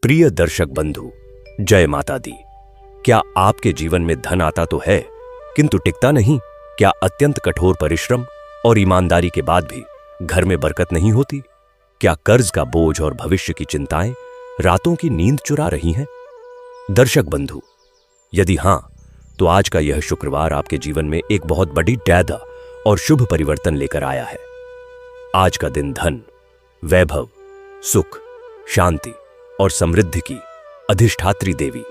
प्रिय दर्शक बंधु, जय माता दी। क्या आपके जीवन में धन आता तो है किंतु टिकता नहीं? क्या अत्यंत कठोर परिश्रम और ईमानदारी के बाद भी घर में बरकत नहीं होती? क्या कर्ज का बोझ और भविष्य की चिंताएं रातों की नींद चुरा रही हैं? दर्शक बंधु, यदि हां, तो आज का यह शुक्रवार आपके जीवन में एक बहुत बड़ी दायदा और शुभ परिवर्तन लेकर आया है। आज का दिन धन, वैभव, सुख, शांति और समृद्धि की अधिष्ठात्री देवी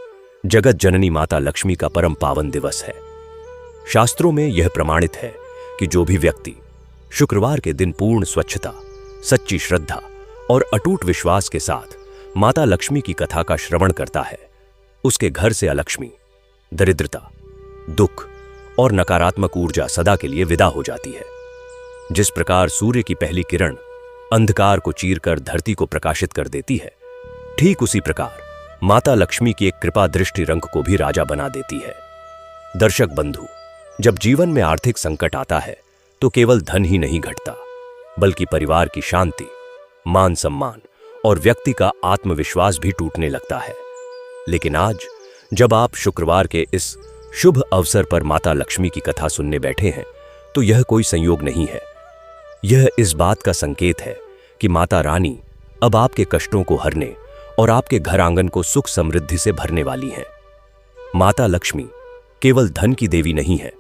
जगत जननी माता लक्ष्मी का परम पावन दिवस है। शास्त्रों में यह प्रमाणित है कि जो भी व्यक्ति शुक्रवार के दिन पूर्ण स्वच्छता, सच्ची श्रद्धा और अटूट विश्वास के साथ माता लक्ष्मी की कथा का श्रवण करता है, उसके घर से अलक्ष्मी, दरिद्रता, दुख और नकारात्मक ऊर्जा सदा के लिए विदा हो जाती है। जिस प्रकार सूर्य की पहली किरण अंधकार को चीरकर धरती को प्रकाशित कर देती है, ठीक उसी प्रकार माता लक्ष्मी की एक कृपा दृष्टि रंग को भी राजा बना देती है। दर्शक बंधु, जब जीवन में आर्थिक संकट आता है तो केवल धन ही नहीं घटता, बल्कि परिवार की शांति, मान सम्मान और व्यक्ति का आत्मविश्वास भी टूटने लगता है। लेकिन आज जब आप शुक्रवार के इस शुभ अवसर पर माता लक्ष्मी की कथा सुनने बैठे हैं, तो यह कोई संयोग नहीं है। यह इस बात का संकेत है कि माता रानी अब आपके कष्टों को हरने और आपके घर आंगन को सुख समृद्धि से भरने वाली हैं। माता लक्ष्मी केवल धन की देवी नहीं है,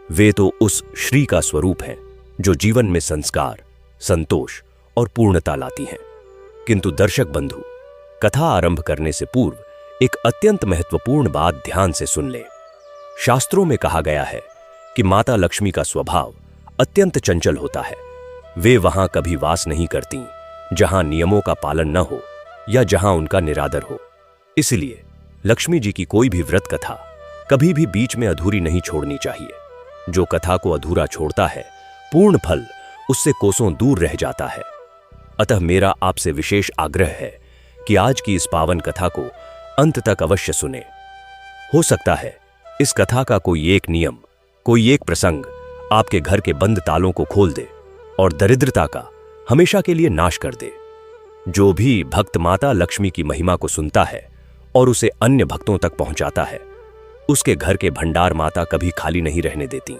वे तो उस श्री का स्वरूप हैं जो जीवन में संस्कार, संतोष और पूर्णता लाती हैं। किंतु दर्शक बंधु, कथा आरंभ करने से पूर्व एक अत्यंत महत्वपूर्ण बात ध्यान से सुन लें। शास्त्रों में कहा गया है कि माता लक्ष्मी का स्वभाव अत्यंत चंचल होता है। वे वहां कभी वास नहीं करती जहां नियमों का पालन न हो या जहां उनका निरादर हो। इसलिए लक्ष्मी जी की कोई भी व्रत कथा कभी भी बीच में अधूरी नहीं छोड़नी चाहिए। जो कथा को अधूरा छोड़ता है, पूर्ण फल उससे कोसों दूर रह जाता है। अतः मेरा आपसे विशेष आग्रह है कि आज की इस पावन कथा को अंत तक अवश्य सुने। हो सकता है इस कथा का कोई एक नियम, कोई एक प्रसंग आपके घर के बंद तालों को खोल दे और दरिद्रता का हमेशा के लिए नाश कर दे। जो भी भक्त माता लक्ष्मी की महिमा को सुनता है और उसे अन्य भक्तों तक पहुंचाता है, उसके घर के भंडार माता कभी खाली नहीं रहने देती।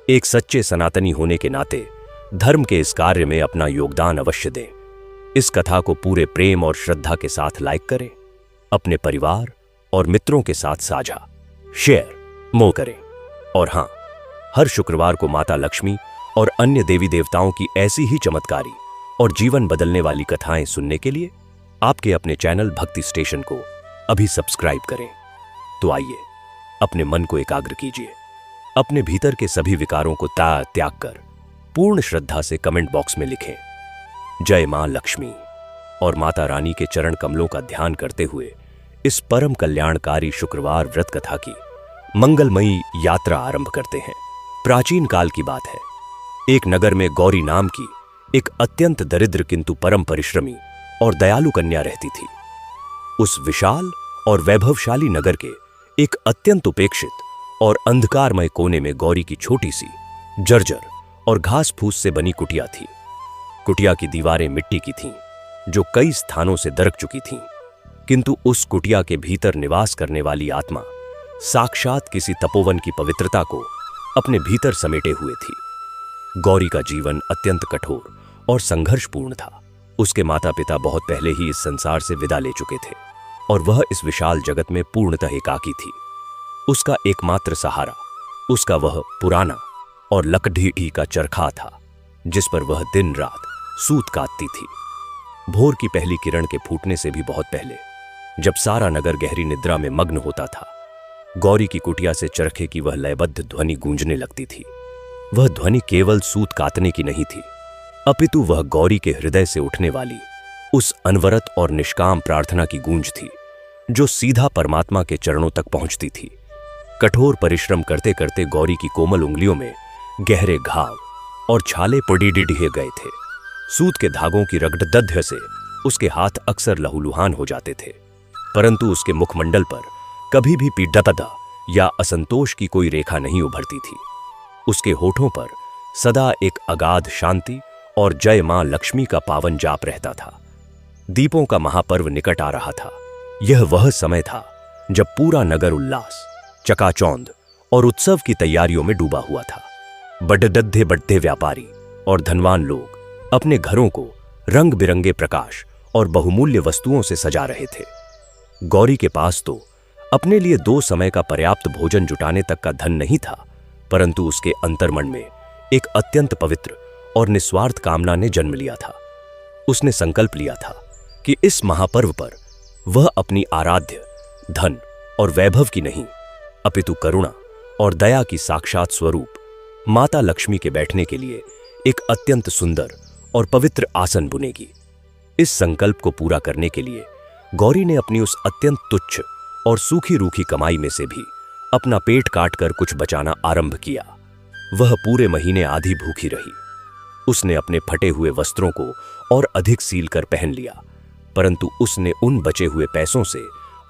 एक सच्चे सनातनी होने के नाते धर्म के इस कार्य में अपना योगदान अवश्य दें। इस कथा को पूरे प्रेम और श्रद्धा के साथ लाइक करें, अपने परिवार और मित्रों के साथ साझा, शेयर, मोह करें। और हां, हर शुक्रवार को माता लक्ष्मी और अन्य देवी देवताओं की ऐसी ही चमत्कारी और जीवन बदलने वाली कथाएं सुनने के लिए आपके अपने चैनल भक्ति स्टेशन को अभी सब्सक्राइब करें। तो आइए, अपने मन को एकाग्र कीजिए, अपने भीतर के सभी विकारों को त्याग कर पूर्ण श्रद्धा से कमेंट बॉक्स में लिखें, जय मां लक्ष्मी, और माता रानी के चरण कमलों का ध्यान करते हुए इस परम कल्याणकारी शुक्रवार व्रत कथा की मंगलमयी यात्रा आरंभ करते हैं। प्राचीन काल की बात है। एक नगर में गौरी नाम की एक अत्यंत दरिद्र किंतु परम परिश्रमी और दयालु कन्या रहती थी। उस विशाल और वैभवशाली नगर के एक अत्यंत उपेक्षित और अंधकारमय कोने में गौरी की छोटी सी, जर्जर और घास फूस से बनी कुटिया थी। कुटिया की दीवारें मिट्टी की थीं, जो कई स्थानों से दरक चुकी थीं, किंतु उस कुटिया के भीतर निवास करने वाली आत्मा साक्षात किसी तपोवन की पवित्रता को अपने भीतर समेटे हुए थी। गौरी का जीवन अत्यंत कठोर और संघर्षपूर्ण था। उसके माता पिता बहुत पहले ही इस संसार से विदा ले चुके थे और वह इस विशाल जगत में पूर्णतः एकाकी थी। उसका एकमात्र सहारा उसका वह पुराना और लकड़ी का चरखा था, जिस पर वह दिन रात सूत काटती थी। भोर की पहली किरण के फूटने से भी बहुत पहले, जब सारा नगर गहरी निद्रा में मग्न होता था, गौरी की कुटिया से चरखे की वह लयबद्ध ध्वनि गूंजने लगती थी। वह ध्वनि केवल सूत काटने की नहीं थी, अपितु वह गौरी के हृदय से उठने वाली उस अनवरत और निष्काम प्रार्थना की गूंज थी, जो सीधा परमात्मा के चरणों तक पहुंचती थी। कठोर परिश्रम करते करते गौरी की कोमल उंगलियों में गहरे घाव और छाले पड़ीडिढ़े गए थे। सूत के धागों की रगड़दध्य से उसके हाथ अक्सर लहूलुहान हो जाते थे, परंतु उसके मुखमंडल पर कभी भी पीड़ितता या असंतोष की कोई रेखा नहीं उभरती थी। उसके होठों पर सदा एक अगाध शांति और जय मां लक्ष्मी का पावन जाप रहता था। दीपों का महापर्व निकट आ रहा था। यह वह समय था जब पूरा नगर उल्लास, चकाचौंध और उत्सव की तैयारियों में डूबा हुआ था। बड़े बड़े व्यापारी और धनवान लोग अपने घरों को रंग बिरंगे प्रकाश और बहुमूल्य वस्तुओं से सजा रहे थे। गौरी के पास तो अपने लिए 2 समय का पर्याप्त भोजन जुटाने तक का धन नहीं था, परंतु उसके अंतर्मन में एक अत्यंत पवित्र और निस्वार्थ कामना ने जन्म लिया था। उसने संकल्प लिया था कि इस महापर्व पर वह अपनी आराध्य धन और वैभव की नहीं, अपितु करुणा और दया की साक्षात स्वरूप माता लक्ष्मी के बैठने के लिए एक अत्यंत सुंदर और पवित्र आसन बुनेगी। इस संकल्प को पूरा करने के लिए गौरी ने अपनी उस अत्यंत तुच्छ और सूखी रूखी कमाई में से भी अपना पेट काटकर कुछ बचाना आरंभ किया। वह पूरे महीने आधी भूखी रही। उसने अपने फटे हुए वस्त्रों को और अधिक सील कर पहन लिया, परंतु उसने उन बचे हुए पैसों से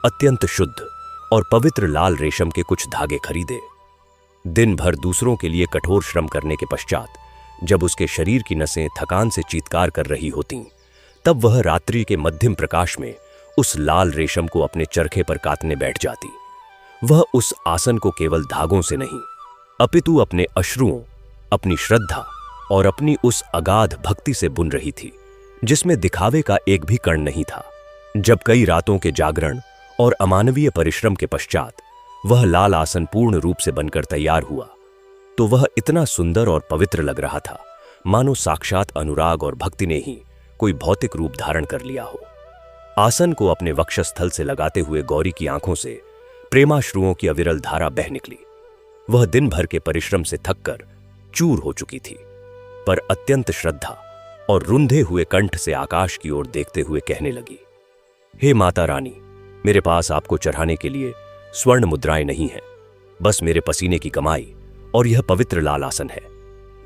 अत्यंत शुद्ध और पवित्र लाल रेशम के कुछ धागे खरीदे। दिन भर दूसरों के लिए कठोर श्रम करने के पश्चात जब उसके शरीर की नसें थकान से चीत्कार कर रही होतीं, तब वह रात्रि के मध्यम प्रकाश में उस लाल रेशम को अपने चरखे पर काटने बैठ जाती। वह उस आसन को केवल धागों से नहीं, अपितु अपने अश्रुओं, अपनी श्रद्धा और अपनी उस अगाध भक्ति से बुन रही थी जिसमें दिखावे का एक भी कण नहीं था। जब कई रातों के जागरण और अमानवीय परिश्रम के पश्चात वह लाल आसन पूर्ण रूप से बनकर तैयार हुआ, तो वह इतना सुंदर और पवित्र लग रहा था मानो साक्षात अनुराग और भक्ति ने ही कोई भौतिक रूप धारण कर लिया हो। आसन को अपने वक्षस्थल से लगाते हुए गौरी की आंखों से प्रेमाश्रुओं की अविरल धारा बह निकली। वह दिन भर के परिश्रम से थककर चूर हो चुकी थी, पर अत्यंत श्रद्धा और रुंधे हुए कंठ से आकाश की ओर देखते हुए कहने लगी, हे माता रानी, मेरे पास आपको चढ़ाने के लिए स्वर्ण मुद्राएं नहीं हैं, बस मेरे पसीने की कमाई और यह पवित्र लाल आसन है।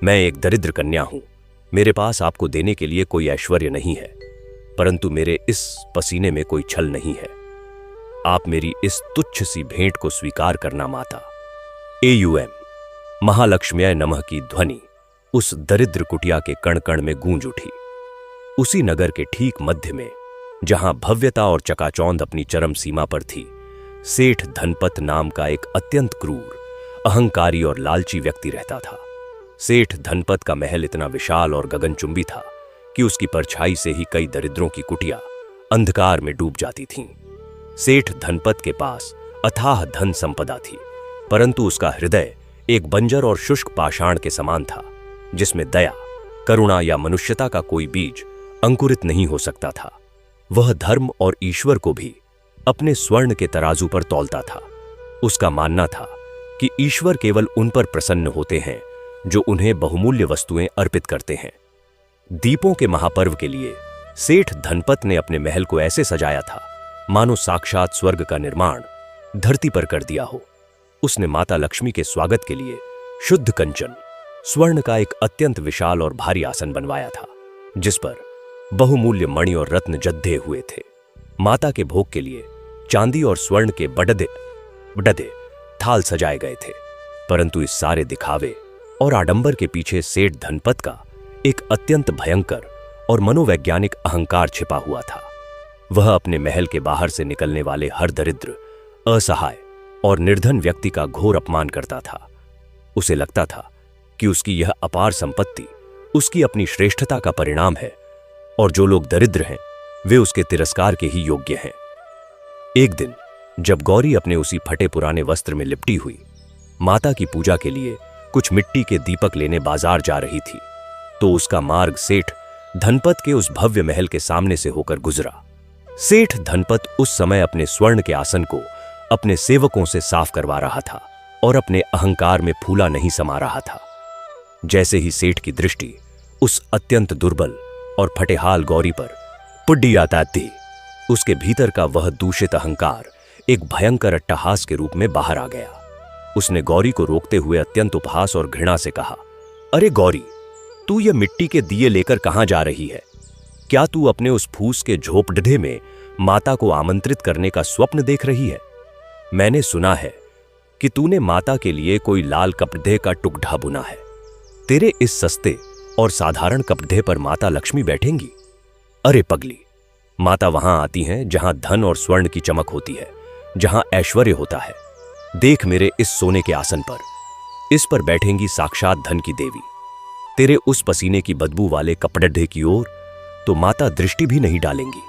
मैं एक दरिद्र कन्या हूं, मेरे पास आपको देने के लिए कोई ऐश्वर्य नहीं है, परंतु मेरे इस पसीने में कोई छल नहीं है। आप मेरी इस तुच्छ सी भेंट को स्वीकार करना माता। AUM महालक्ष्म्याय नमः की ध्वनि उस दरिद्र कुटिया के कण कण में गूंज उठी। उसी नगर के ठीक मध्य में, जहां भव्यता और चकाचौंध अपनी चरम सीमा पर थी, सेठ धनपत नाम का एक अत्यंत क्रूर, अहंकारी और लालची व्यक्ति रहता था। सेठ धनपत का महल इतना विशाल और गगनचुंबी था कि उसकी परछाई से ही कई दरिद्रों की कुटिया अंधकार में डूब जाती थीं। सेठ धनपत के पास अथाह धन संपदा थी, परंतु उसका हृदय एक बंजर और शुष्क पाषाण के समान था, जिसमें दया, करुणा या मनुष्यता का कोई बीज अंकुरित नहीं हो सकता था। वह धर्म और ईश्वर को भी अपने स्वर्ण के तराजू पर तौलता था। उसका मानना था कि ईश्वर केवल उन पर प्रसन्न होते हैं जो उन्हें बहुमूल्य वस्तुएं अर्पित करते हैं। दीपों के महापर्व के लिए सेठ धनपत ने अपने महल को ऐसे सजाया था मानो साक्षात स्वर्ग का निर्माण धरती पर कर दिया हो। उसने माता लक्ष्मी के स्वागत के लिए शुद्ध कंचन स्वर्ण का एक अत्यंत विशाल और भारी आसन बनवाया था, जिस पर बहुमूल्य मणि और रत्न जद्दे हुए थे। माता के भोग के लिए चांदी और स्वर्ण के बड़े थाल सजाए गए थे, परंतु इस सारे दिखावे और आडंबर के पीछे सेठ धनपत का एक अत्यंत भयंकर और मनोवैज्ञानिक अहंकार छिपा हुआ था। वह अपने महल के बाहर से निकलने वाले हर दरिद्र, असहाय और निर्धन व्यक्ति का घोर अपमान करता था। उसे लगता था कि उसकी यह अपार संपत्ति उसकी अपनी श्रेष्ठता का परिणाम है और जो लोग दरिद्र हैं वे उसके तिरस्कार के ही योग्य हैं। एक दिन जब गौरी अपने उसी फटे पुराने वस्त्र में लिपटी हुई माता की पूजा के लिए कुछ मिट्टी के दीपक लेने बाजार जा रही थी, तो उसका मार्ग सेठ धनपत के उस भव्य महल के सामने से होकर गुजरा। सेठ धनपत उस समय अपने स्वर्ण के आसन को अपने सेवकों से साफ करवा रहा था और अपने अहंकार में फूला नहीं समा रहा था। जैसे ही सेठ की दृष्टि उस अत्यंत दुर्बल और फटेहाल गौरी पर पुड्डी आता थी, उसके भीतर का वह दूषित अहंकार एक भयंकर अट्टहास के रूप में बाहर आ गया। उसने गौरी को रोकते हुए अत्यंत उपहास और घृणा से कहा, अरे गौरी, तू ये मिट्टी के दिए लेकर कहां जा रही है? क्या तू अपने उस फूस के झोपड़े में माता को आमंत्रित करने का स्वप्न देख रही है? मैंने सुना है कि तूने माता के लिए कोई लाल कपड़े का टुकड़ा बुना है। तेरे इस सस्ते और साधारण कपड़े पर माता लक्ष्मी बैठेंगी? अरे पगली, माता वहां आती हैं जहां धन और स्वर्ण की चमक होती है, जहां ऐश्वर्य होता है। देख मेरे इस सोने के आसन पर, इस पर बैठेंगी साक्षात धन की देवी। तेरे उस पसीने की बदबू वाले कपड़े की ओर तो माता दृष्टि भी नहीं डालेंगी।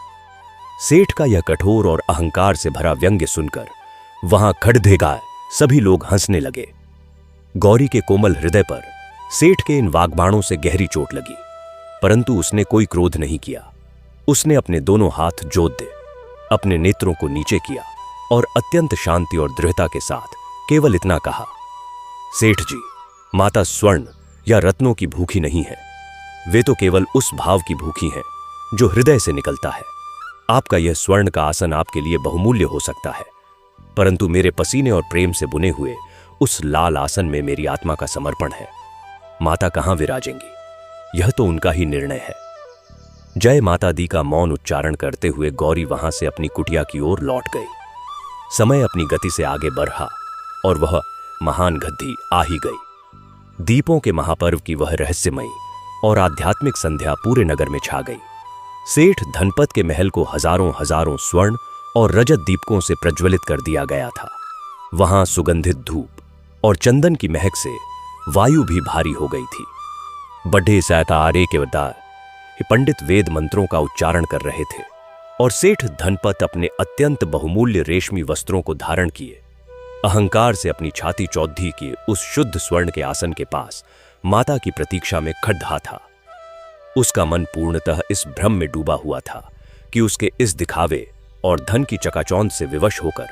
सेठ का यह कठोर और अहंकार से भरा व्यंग्य सुनकर वहां खड़धेगाए सभी लोग हंसने लगे। गौरी के कोमल हृदय पर सेठ के इन वाग्बाणों से गहरी चोट लगी, परंतु उसने कोई क्रोध नहीं किया। उसने अपने दोनों हाथ जोत दे अपने नेत्रों को नीचे किया और अत्यंत शांति और दृढ़ता के साथ केवल इतना कहा, सेठ जी, माता स्वर्ण या रत्नों की भूखी नहीं है, वे तो केवल उस भाव की भूखी हैं जो हृदय से निकलता है। आपका यह स्वर्ण का आसन आपके लिए बहुमूल्य हो सकता है, परंतु मेरे पसीने और प्रेम से बुने हुए उस लाल आसन में मेरी आत्मा का समर्पण है। माता कहां विराजेंगी, यह तो उनका ही निर्णय है। जय माता दी का मौन उच्चारण करते हुए गौरी वहां से अपनी कुटिया की ओर लौट गई। समय अपनी गति से आगे बढ़ा और वह महान घद्दी आ ही गई। दीपों के महापर्व की वह रहस्यमयी और आध्यात्मिक संध्या पूरे नगर में छा गई। सेठ धनपत के महल को हजारों हजारों स्वर्ण और रजत दीपकों से प्रज्वलित कर दिया गया था। वहां सुगंधित धूप और चंदन की महक से वायु भी भारी हो गई थी। बड्ढे सहता आरे के वदार पंडित वेद मंत्रों का उच्चारण कर रहे थे और सेठ धनपत अपने अत्यंत बहुमूल्य रेशमी वस्त्रों को धारण किए अहंकार से अपनी छाती चौधी किए उस शुद्ध स्वर्ण के आसन के पास माता की प्रतीक्षा में खड़ा था। उसका मन पूर्णतः इस भ्रम में डूबा हुआ था कि उसके इस दिखावे और धन की चकाचौंध से विवश होकर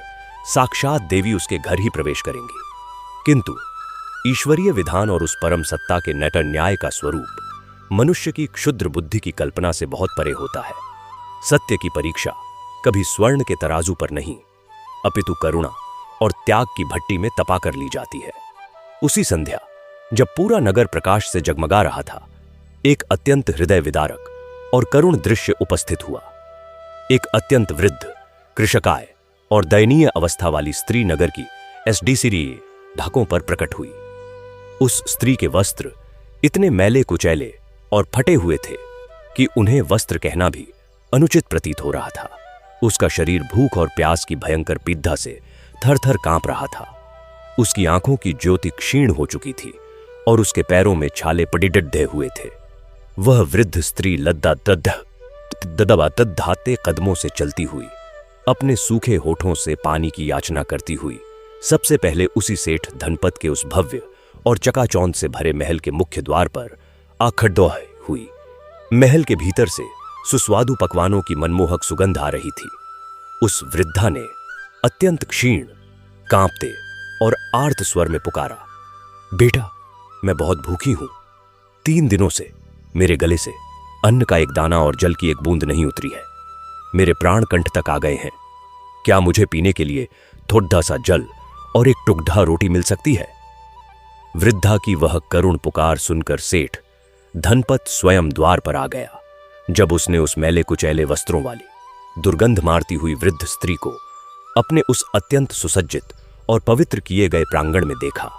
साक्षात देवी उसके घर ही प्रवेश करेंगी। किंतु ईश्वरीय विधान और उस परम सत्ता के नट न्याय का स्वरूप मनुष्य की क्षुद्र बुद्धि की कल्पना से बहुत परे होता है। सत्य की परीक्षा कभी स्वर्ण के तराजू पर नहीं, अपितु करुणा और त्याग की भट्टी में तपा कर ली जाती है। उसी संध्या जब पूरा नगर प्रकाश से जगमगा रहा था, एक अत्यंत हृदय विदारक और करुण दृश्य उपस्थित हुआ। एक अत्यंत वृद्ध, कृशकाय और दयनीय अवस्था वाली स्त्री नगर की एसडीसीरी ढाकों पर प्रकट हुई। उस स्त्री के वस्त्र इतने मैले कुचैले और फटे हुए थे कि उन्हें वस्त्र कहना भी अनुचित प्रतीत हो रहा था। उसका शरीर भूख और प्यास की भयंकर पीड़ा से थर-थर कांप रहा था। उसकी आंखों की ज्योति क्षीण हो चुकी थी और उसके पैरों में छाले पडिडे हुए थे। वह वृद्ध स्त्री ददाते कदमों से चलती हुई, अपने सूखे होठों से पानी की याचना करती हुई सबसे पहले उसी सेठ धनपत के उस भव्य और चकाचौंध से भरे महल के मुख्य द्वार पर आखड़दौड़ हुई। महल के भीतर से सुस्वादु पकवानों की मनमोहक सुगंध आ रही थी। उस वृद्धा ने अत्यंत क्षीण, कांपते और आर्त स्वर में पुकारा, बेटा, मैं बहुत भूखी हूं। 3 दिनों से मेरे गले से अन्न का एक दाना और जल की एक बूंद नहीं उतरी है। मेरे प्राण कंठ तक आ गए हैं। क्या मुझे पीने के लिए थोड़ा सा जल और एक टुकड़ा रोटी मिल सकती है? वृद्धा की वह करुण पुकार सुनकर सेठ धनपत स्वयं द्वार पर आ गया। जब उसने उस मैले कुचैले वस्त्रों वाली दुर्गंध मारती हुई वृद्ध स्त्री को अपने उस अत्यंत सुसज्जित और पवित्र किए गए प्रांगण में देखा,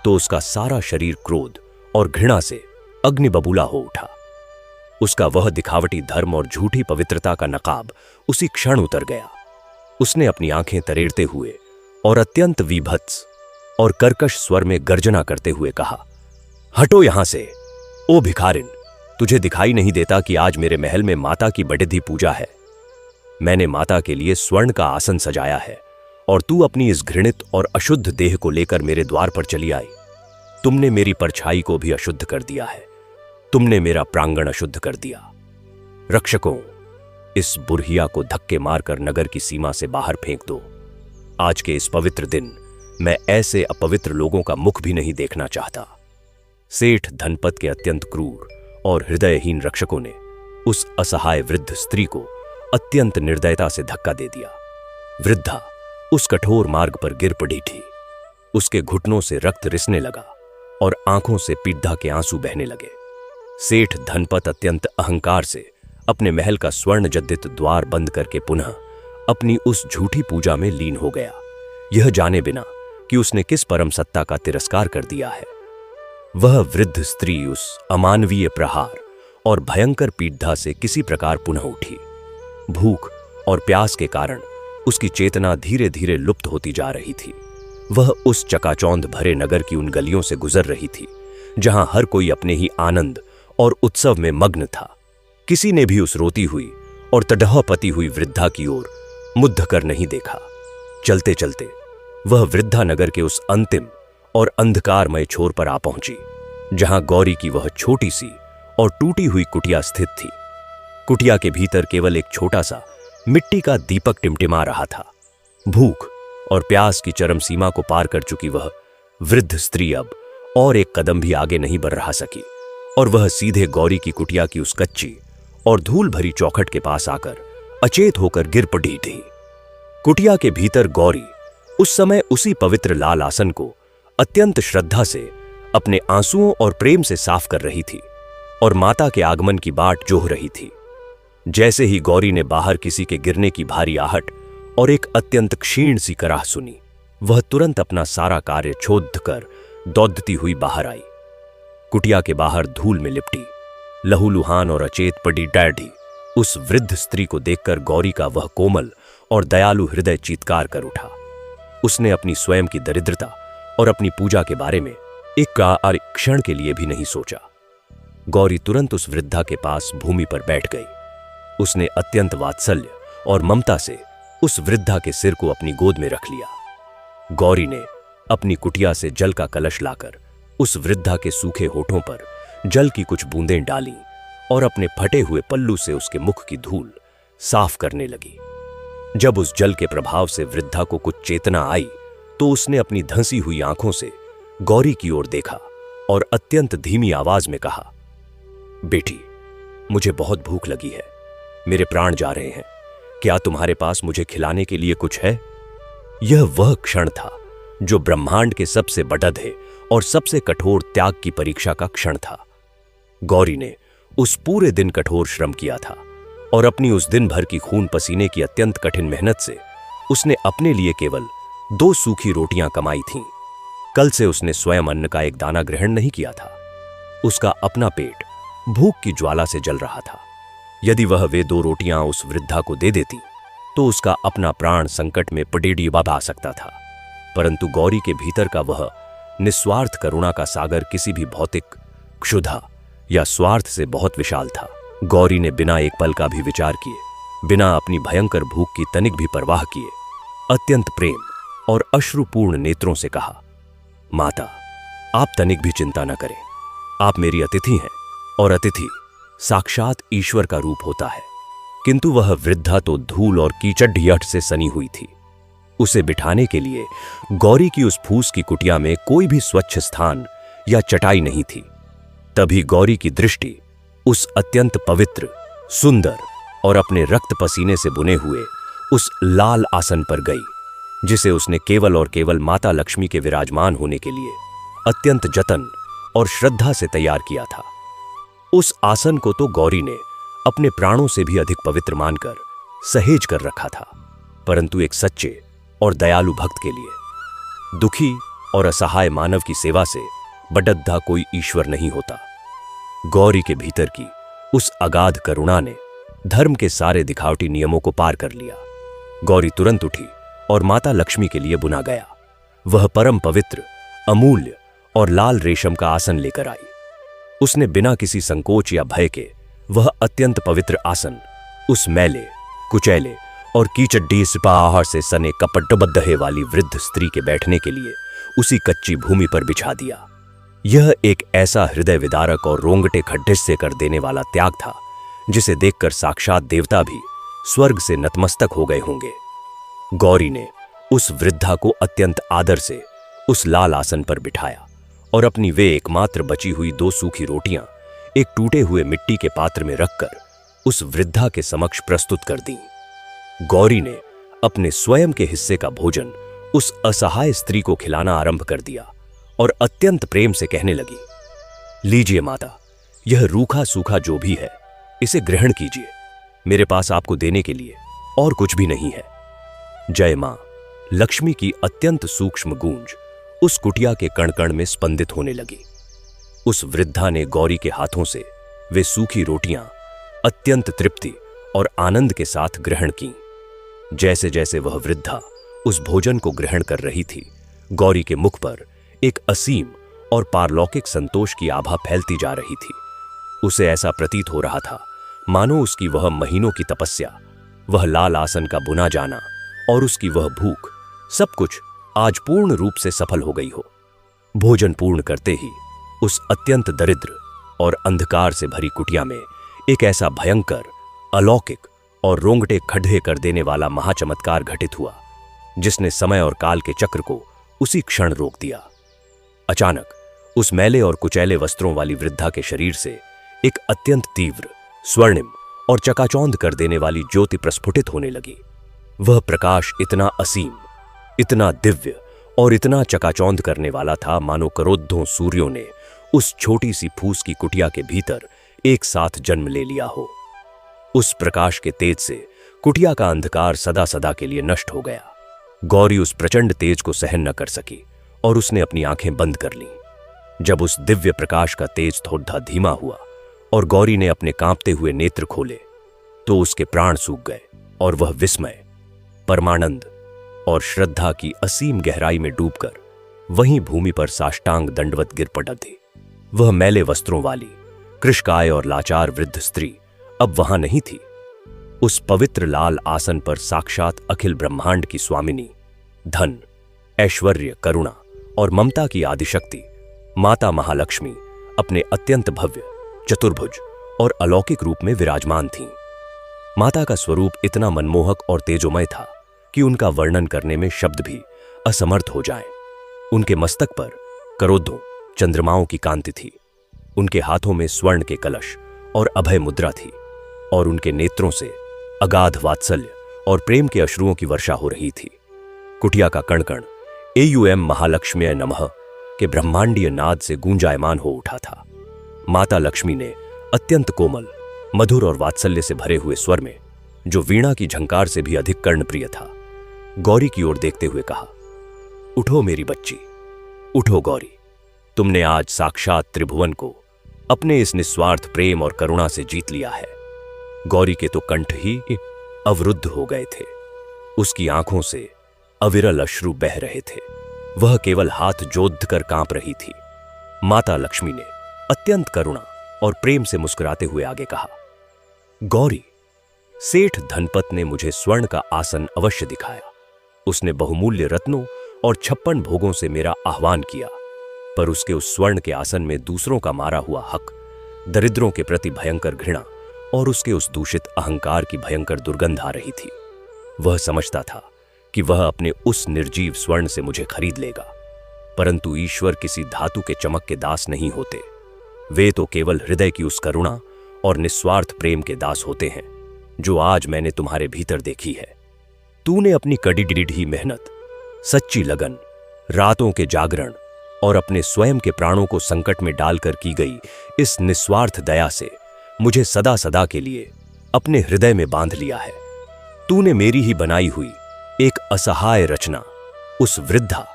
तो उसका सारा शरीर क्रोध और घृणा से अग्नि बबूला हो उठा। उसका वह दिखावटी धर्म और झूठी पवित्रता का नकाब उसी क्षण उतर गया। उसने अपनी आंखें तरेड़ते हुए और अत्यंत विभत्स और कर्कश स्वर में गर्जना करते हुए कहा, हटो यहां से, ओ भिखारिन, तुझे दिखाई नहीं देता कि आज मेरे महल में माता की बड़िधी पूजा है। मैंने माता के लिए स्वर्ण का आसन सजाया है और तू अपनी इस घृणित और अशुद्ध देह को लेकर मेरे द्वार पर चली आई। तुमने मेरी परछाई को भी अशुद्ध कर दिया है। तुमने मेरा प्रांगण अशुद्ध कर दिया। रक्षकों, इस बुरहिया को धक्के मारकर नगर की सीमा से बाहर फेंक दो। आज के इस पवित्र दिन मैं ऐसे अपवित्र लोगों का मुख भी नहीं देखना चाहता। सेठ धनपत के अत्यंत क्रूर और हृदयहीन रक्षकों ने उस असहाय वृद्ध स्त्री को अत्यंत निर्दयता से धक्का दे दिया। वृद्धा उस कठोर मार्ग पर गिर पड़ी थी। उसके घुटनों से रक्त रिसने लगा और आंखों से पीड़ा के आंसू बहने लगे। सेठ धनपत अत्यंत अहंकार से अपने महल का स्वर्ण जद्दित द्वार बंद करके पुनः अपनी उस झूठी पूजा में लीन हो गया, यह जाने बिना कि उसने किस परम सत्ता का तिरस्कार कर दिया है। वह वृद्ध स्त्री उस अमानवीय प्रहार और भयंकर पीड़ा से किसी प्रकार पुनः उठी। भूख और प्यास के कारण उसकी चेतना धीरे धीरे लुप्त होती जा रही थी। वह उस चकाचौंध भरे नगर की उन गलियों से गुजर रही थी जहां हर कोई अपने ही आनंद और उत्सव में मग्न था। किसी ने भी उस रोती हुई और तड़हपती हुई वृद्धा की ओर मुग्ध कर नहीं देखा। चलते चलते वह वृद्धा नगर के उस अंतिम और अंधकारमय छोर पर आ पहुंची जहां गौरी की वह छोटी सी और टूटी हुई कुटिया स्थित थी। कुटिया के भीतर केवल एक छोटा सा मिट्टी का दीपक टिमटिमा रहा था। भूख और प्यास की चरम सीमा को पार कर चुकी वह वृद्ध स्त्री अब और एक कदम भी आगे नहीं बढ़ रहा सकी और वह सीधे गौरी की कुटिया की उस कच्ची और धूल भरी चौखट के पास आकर अचेत होकर गिर पड़ी थी। कुटिया के भीतर गौरी उस समय उसी पवित्र लाल आसन को अत्यंत श्रद्धा से अपने आंसुओं और प्रेम से साफ कर रही थी और माता के आगमन की बाट जोह रही थी। जैसे ही गौरी ने बाहर किसी के गिरने की भारी आहट और एक अत्यंत क्षीण सी कराह सुनी, वह तुरंत अपना सारा कार्य छोड़ कर दौड़ती हुई बाहर आई। कुटिया के बाहर धूल में लिपटी, लहूलुहान और अचेत पड़ी डैडी उस वृद्ध स्त्री को देखकर गौरी का वह कोमल और दयालु हृदय चीत्कार कर उठा। उसने अपनी स्वयं की दरिद्रता और अपनी पूजा के बारे में एक क्षण के लिए भी नहीं सोचा। गौरी तुरंत उस वृद्धा के पास भूमि पर बैठ गई। उसने अत्यंत वात्सल्य और ममता से उस वृद्धा के सिर को अपनी गोद में रख लिया। गौरी ने अपनी कुटिया से जल का कलश लाकर उस वृद्धा के सूखे होठों पर जल की कुछ बूंदें डाली और अपने फटे हुए पल्लू से उसके मुख की धूल साफ करने लगी। जब उस जल के प्रभाव से वृद्धा को कुछ चेतना आई तो उसने अपनी धंसी हुई आंखों से गौरी की ओर देखा और अत्यंत धीमी आवाज में कहा, बेटी, मुझे बहुत भूख लगी है, मेरे प्राण जा रहे हैं, क्या तुम्हारे पास मुझे खिलाने के लिए कुछ है? यह वह क्षण था जो ब्रह्मांड के सबसे बड़े और सबसे कठोर त्याग की परीक्षा का क्षण था। गौरी ने उस पूरे दिन कठोर श्रम किया था और अपनी उस दिन भर की खून पसीने की अत्यंत कठिन मेहनत से उसने अपने लिए केवल 2 सूखी रोटियां कमाई थीं। कल से उसने स्वयं अन्न का एक दाना ग्रहण नहीं किया था। उसका अपना पेट भूख की ज्वाला से जल रहा था। यदि वह वे 2 रोटियां उस वृद्धा को दे देती तो उसका अपना प्राण संकट में पडेड़ी बहा सकता था, परंतु गौरी के भीतर का वह निस्वार्थ करुणा का सागर किसी भी भौतिक क्षुधा या स्वार्थ से बहुत विशाल था। गौरी ने बिना एक पल का भी विचार किए, बिना अपनी भयंकर भूख की तनिक भी परवाह किए, अत्यंत प्रेम और अश्रुपूर्ण नेत्रों से कहा, माता, आप तनिक भी चिंता न करें, आप मेरी अतिथि हैं और अतिथि साक्षात ईश्वर का रूप होता है। किंतु वह वृद्धा तो धूल और कीचड़ से सनी हुई थी। उसे बिठाने के लिए गौरी की उस फूस की कुटिया में कोई भी स्वच्छ स्थान या चटाई नहीं थी। तभी गौरी की दृष्टि उस अत्यंत पवित्र, सुंदर और अपने रक्त पसीने से बुने हुए उस लाल आसन पर गई, जिसे उसने केवल और केवल माता लक्ष्मी के विराजमान होने के लिए अत्यंत जतन और श्रद्धा से तैयार किया था। उस आसन को तो गौरी ने अपने प्राणों से भी अधिक पवित्र मानकर सहेज कर रखा था, परंतु एक सच्चे और दयालु भक्त के लिए दुखी और असहाय मानव की सेवा से बड़द्धा कोई ईश्वर नहीं होता। गौरी के भीतर की उस अगाध करुणा ने धर्म के सारे दिखावटी नियमों को पार कर लिया। गौरी तुरंत उठी और माता लक्ष्मी के लिए बुना गया। वह परम पवित्र, अमूल्य और लाल रेशम का आसन लेकर आई। उसने बिना किसी संकोच या भय के वह अत्यंत पवित्र आसन उस मैले, कुचैले और कीचड्डी सिपाह से सने कपटबद्ध वाली वृद्ध स्त्री के बैठने के लिए उसी कच्ची भूमि पर बिछा दिया। यह एक ऐसा हृदय विदारक और रोंगटे खड्डे से कर देने वाला त्याग था जिसे देखकर साक्षात देवता भी स्वर्ग से नतमस्तक हो गए होंगे। गौरी ने उस वृद्धा को अत्यंत आदर से उस लाल आसन पर बिठाया और अपनी वे एकमात्र बची हुई 2 सूखी रोटियां एक टूटे हुए मिट्टी के पात्र में रखकर उस वृद्धा के समक्ष प्रस्तुत कर दी। गौरी ने अपने स्वयं के हिस्से का भोजन उस असहाय स्त्री को खिलाना आरंभ कर दिया और अत्यंत प्रेम से कहने लगी, लीजिए माता, यह रूखा सूखा जो भी है इसे ग्रहण कीजिए, मेरे पास आपको देने के लिए और कुछ भी नहीं है। जय मां। लक्ष्मी की अत्यंत सूक्ष्म गूंज उस कुटिया के कण कण में स्पंदित होने लगी। उस वृद्धा ने गौरी के हाथों से वे सूखी रोटियां अत्यंत तृप्ति और आनंद के साथ ग्रहण की। जैसे जैसे वह वृद्धा उस भोजन को ग्रहण कर रही थी, गौरी के मुख पर एक असीम और पारलौकिक संतोष की आभा फैलती जा रही थी। उसे ऐसा प्रतीत हो रहा था मानो उसकी वह महीनों की तपस्या, वह लाल आसन का बुना जाना और उसकी वह भूख, सब कुछ आज पूर्ण रूप से सफल हो गई हो। भोजन पूर्ण करते ही उस अत्यंत दरिद्र और अंधकार से भरी कुटिया में एक ऐसा भयंकर, अलौकिक और रोंगटे खड़े कर देने वाला महाचमत्कार घटित हुआ, जिसने समय और काल के चक्र को उसी क्षण रोक दिया। अचानक उस मैले और कुचैले वस्त्रों वाली वृद्धा के शरीर से एक अत्यंत तीव्र, स्वर्णिम और चकाचौंध कर देने वाली ज्योति प्रस्फुटित होने लगी। वह प्रकाश इतना असीम, इतना दिव्य और इतना चकाचौंध करने वाला था मानो करोड़ों सूर्यों ने उस छोटी सी फूस की कुटिया के भीतर एक साथ जन्म ले लिया हो। उस प्रकाश के तेज से कुटिया का अंधकार सदा सदा के लिए नष्ट हो गया। गौरी उस प्रचंड तेज को सहन न कर सकी और उसने अपनी आंखें बंद कर लीं। जब उस दिव्य प्रकाश का तेज थोड़ा धीमा हुआ और गौरी ने अपने कांपते हुए नेत्र खोले, तो उसके प्राण सूख गए और वह विस्मय, परमानंद और श्रद्धा की असीम गहराई में डूबकर वहीं भूमि पर साष्टांग दंडवत गिर पड़ी। वह मैले वस्त्रों वाली, कृशकाय और लाचार वृद्ध स्त्री अब वहां नहीं थी। उस पवित्र लाल आसन पर साक्षात अखिल ब्रह्मांड की स्वामिनी, धन, ऐश्वर्य, करुणा और ममता की आदिशक्ति माता महालक्ष्मी अपने अत्यंत भव्य, चतुर्भुज और अलौकिक रूप में विराजमान थीं। माता का स्वरूप इतना मनमोहक और तेजोमय था कि उनका वर्णन करने में शब्द भी असमर्थ हो जाएं। उनके मस्तक पर करोड़ों चंद्रमाओं की कांति थी। उनके हाथों में स्वर्ण के कलश और अभय मुद्रा थी और उनके नेत्रों से अगाध वात्सल्य और प्रेम के अश्रुओं की वर्षा हो रही थी। कुटिया का कण कण एयुएम महालक्ष्म्यै नमः के ब्रह्मांडीय नाद से गूंजायमान हो उठा था। माता लक्ष्मी ने अत्यंत कोमल, मधुर और वात्सल्य से भरे हुए स्वर में, जो वीणा की झंकार से भी अधिक कर्णप्रिय था, गौरी की ओर देखते हुए कहा, उठो मेरी बच्ची, उठो गौरी, तुमने आज साक्षात त्रिभुवन को अपने इस निस्वार्थ प्रेम और करुणा से जीत लिया है। गौरी के तो कंठ ही अवरुद्ध हो गए थे। उसकी आंखों से अविरल अश्रु बह रहे थे। वह केवल हाथ जोड़ कर कांप रही थी। माता लक्ष्मी ने अत्यंत करुणा और प्रेम से मुस्कुराते हुए आगे कहा, गौरी, सेठ धनपत ने मुझे स्वर्ण का आसन अवश्य दिखाया। उसने बहुमूल्य रत्नों और 56 भोगों से मेरा आह्वान किया, पर उसके उस स्वर्ण के आसन में दूसरों का मारा हुआ हक, दरिद्रों के प्रति भयंकर घृणा और उसके उस दूषित अहंकार की भयंकर दुर्गंध आ रही थी। वह समझता था कि वह अपने उस निर्जीव स्वर्ण से मुझे खरीद लेगा, परंतु ईश्वर किसी धातु के चमक के दास नहीं होते। वे तो केवल हृदय की उस करुणा और निस्वार्थ प्रेम के दास होते हैं जो आज मैंने तुम्हारे भीतर देखी है। तूने अपनी कड़ी मेहनत, सच्ची लगन, रातों के जागरण और अपने स्वयं के प्राणों को संकट में डालकर की गई इस निस्वार्थ दया से मुझे सदा सदा के लिए अपने हृदय में बांध लिया है। तूने मेरी ही बनाई हुई एक असहाय रचना, उस वृद्धा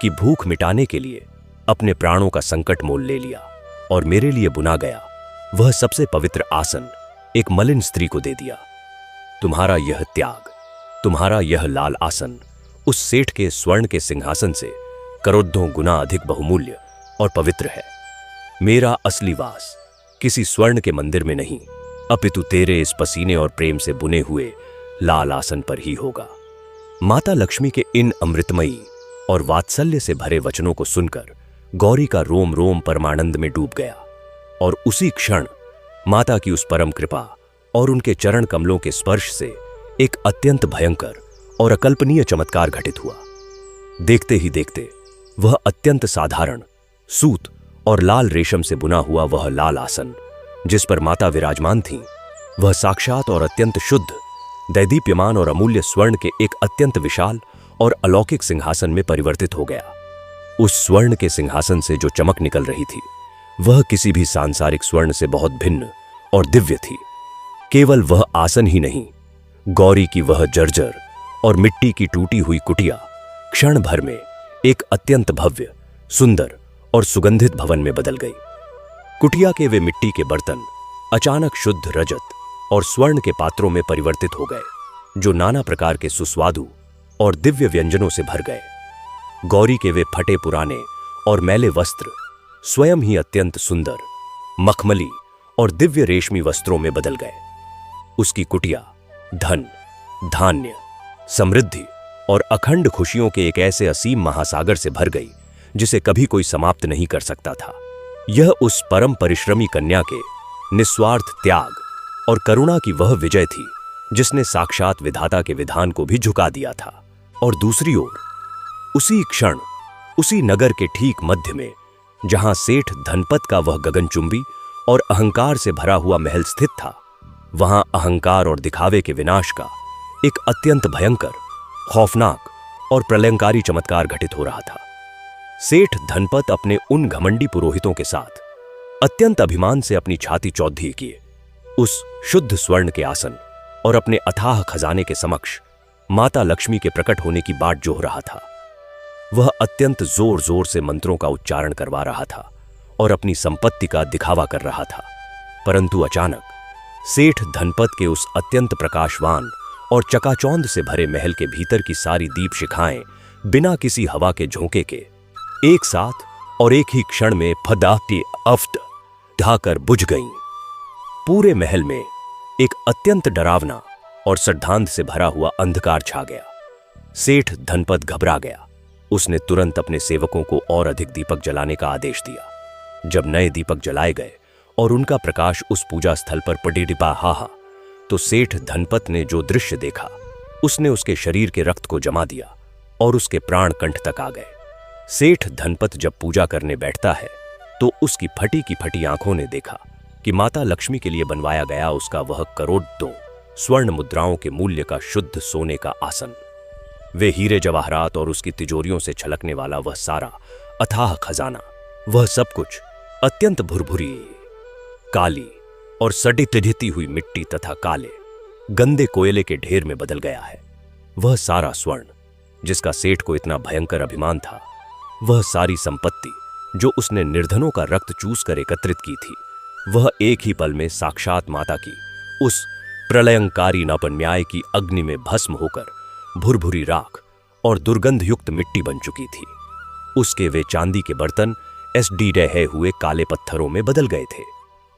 की भूख मिटाने के लिए अपने प्राणों का संकट मोल ले लिया और मेरे लिए बुना गया वह सबसे पवित्र आसन एक मलिन स्त्री को दे दिया। तुम्हारा यह त्याग, तुम्हारा यह लाल आसन उस सेठ के स्वर्ण के सिंहासन से करोड़ों गुना अधिक बहुमूल्य और पवित्र है। मेरा असली वास किसी स्वर्ण के मंदिर में नहीं, अपितु तेरे इस पसीने और प्रेम से बुने हुए लाल आसन पर ही होगा। माता लक्ष्मी के इन अमृतमयी और वात्सल्य से भरे वचनों को सुनकर गौरी का रोम रोम परमानंद में डूब गया और उसी क्षण माता की उस परम कृपा और उनके चरण कमलों के स्पर्श से एक अत्यंत भयंकर और अकल्पनीय चमत्कार घटित हुआ। देखते ही देखते वह अत्यंत साधारण सूत और लाल रेशम से बुना हुआ वह लाल आसन जिस पर माता विराजमान थीं, वह साक्षात और अत्यंत शुद्ध, दैदीप्यमान और अमूल्य स्वर्ण के एक अत्यंत विशाल और अलौकिक सिंहासन में परिवर्तित हो गया। उस स्वर्ण के सिंहासन से जो चमक निकल रही थी वह किसी भी सांसारिक स्वर्ण से बहुत भिन्न और दिव्य थी। केवल वह आसन ही नहीं, गौरी की वह जर्जर और मिट्टी की टूटी हुई कुटिया क्षण भर में एक अत्यंत भव्य, सुंदर और सुगंधित भवन में बदल गई। कुटिया के वे मिट्टी के बर्तन अचानक शुद्ध रजत, और स्वर्ण के पात्रों में परिवर्तित हो गए, जो नाना प्रकार के सुस्वादु और दिव्य व्यंजनों से भर गए। गौरी के वे फटे पुराने और मैले वस्त्र स्वयं ही अत्यंत सुंदर, मखमली और दिव्य रेशमी वस्त्रों में बदल गए। उसकी कुटिया धन, धान्य, समृद्धि और अखंड खुशियों के एक ऐसे असीम महासागर से भर गई जिसे कभी कोई समाप्त नहीं कर सकता था। यह उस परम परिश्रमी कन्या के निस्वार्थ त्याग और करुणा की वह विजय थी जिसने साक्षात विधाता के विधान को भी झुका दिया था। और दूसरी ओर उसी क्षण, उसी नगर के ठीक मध्य में, जहां सेठ धनपत का वह गगनचुंबी और अहंकार से भरा हुआ महल स्थित था, वहां अहंकार और दिखावे के विनाश का एक अत्यंत भयंकर, खौफनाक और प्रलयंकारी चमत्कार घटित हो रहा था। सेठ धनपत अपने उन घमंडी पुरोहितों के साथ अत्यंत अभिमान से अपनी छाती चौधी किए उस शुद्ध स्वर्ण के आसन और अपने अथाह खजाने के समक्ष माता लक्ष्मी के प्रकट होने की बाट जोह रहा था। वह अत्यंत जोर जोर से मंत्रों का उच्चारण करवा रहा था और अपनी संपत्ति का दिखावा कर रहा था। परंतु अचानक सेठ धनपत के उस अत्यंत प्रकाशवान और चकाचौंध से भरे महल के भीतर की सारी दीप शिखाएं बिना किसी हवा के झोंके के एक साथ और एक ही क्षण में फदाती अफ्त ढाकर बुझ गईं। पूरे महल में एक अत्यंत डरावना और श्रद्धांध से भरा हुआ अंधकार छा गया। सेठ धनपत घबरा गया। उसने तुरंत अपने सेवकों को और अधिक दीपक जलाने का आदेश दिया। जब नए दीपक जलाए गए और उनका प्रकाश उस पूजा स्थल पर पटिडिपा हाहा, तो सेठ धनपत ने जो दृश्य देखा, उसने उसके शरीर के रक्त को जमा दिया और उसके प्राण कंठ तक आ गए। सेठ धनपत जब पूजा करने बैठता है तो उसकी फटी की फटी आंखों ने देखा कि माता लक्ष्मी के लिए बनवाया गया उसका वह करोड़ों स्वर्ण मुद्राओं के मूल्य का शुद्ध सोने का आसन, वे हीरे जवाहरात और उसकी तिजोरियों से छलकने वाला वह सारा अथाह खजाना, वह सब कुछ अत्यंत भुरभुरी, काली और सड़ी तिढ़ती हुई मिट्टी तथा काले गंदे कोयले के ढेर में बदल गया है। वह सारा स्वर्ण जिसका सेठ को इतना भयंकर अभिमान था, वह सारी संपत्ति जो उसने निर्धनों का रक्त चूस कर एकत्रित की थी, वह एक ही पल में साक्षात माता की उस प्रलयंकारी नपन्याय की अग्नि में भस्म होकर भुरभुरी राख और दुर्गंध युक्त मिट्टी बन चुकी थी। उसके वे चांदी के बर्तन एसडी रहे हुए काले पत्थरों में बदल गए थे,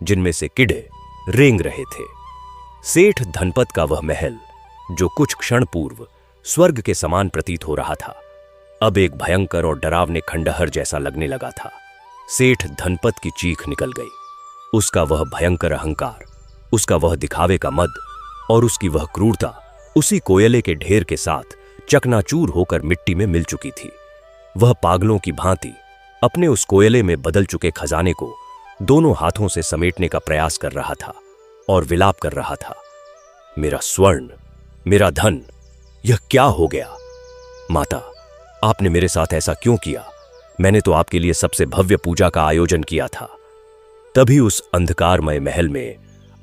जिनमें से कीड़े रेंग रहे थे। सेठ धनपत का वह महल, जो कुछ क्षण पूर्व स्वर्ग के समान प्रतीत हो रहा था, अब एक भयंकर और डरावने खंडहर जैसा लगने लगा था। सेठ धनपत की चीख निकल गई। उसका वह भयंकर अहंकार, उसका वह दिखावे का मद और उसकी वह क्रूरता उसी कोयले के ढेर के साथ चकनाचूर होकर मिट्टी में मिल चुकी थी। वह पागलों की भांति अपने उस कोयले में बदल चुके खजाने को दोनों हाथों से समेटने का प्रयास कर रहा था और विलाप कर रहा था, मेरा स्वर्ण, मेरा धन, यह क्या हो गया? माता, आपने मेरे साथ ऐसा क्यों किया? मैंने तो आपके लिए सबसे भव्य पूजा का आयोजन किया था। तभी उस अंधकारमय महल में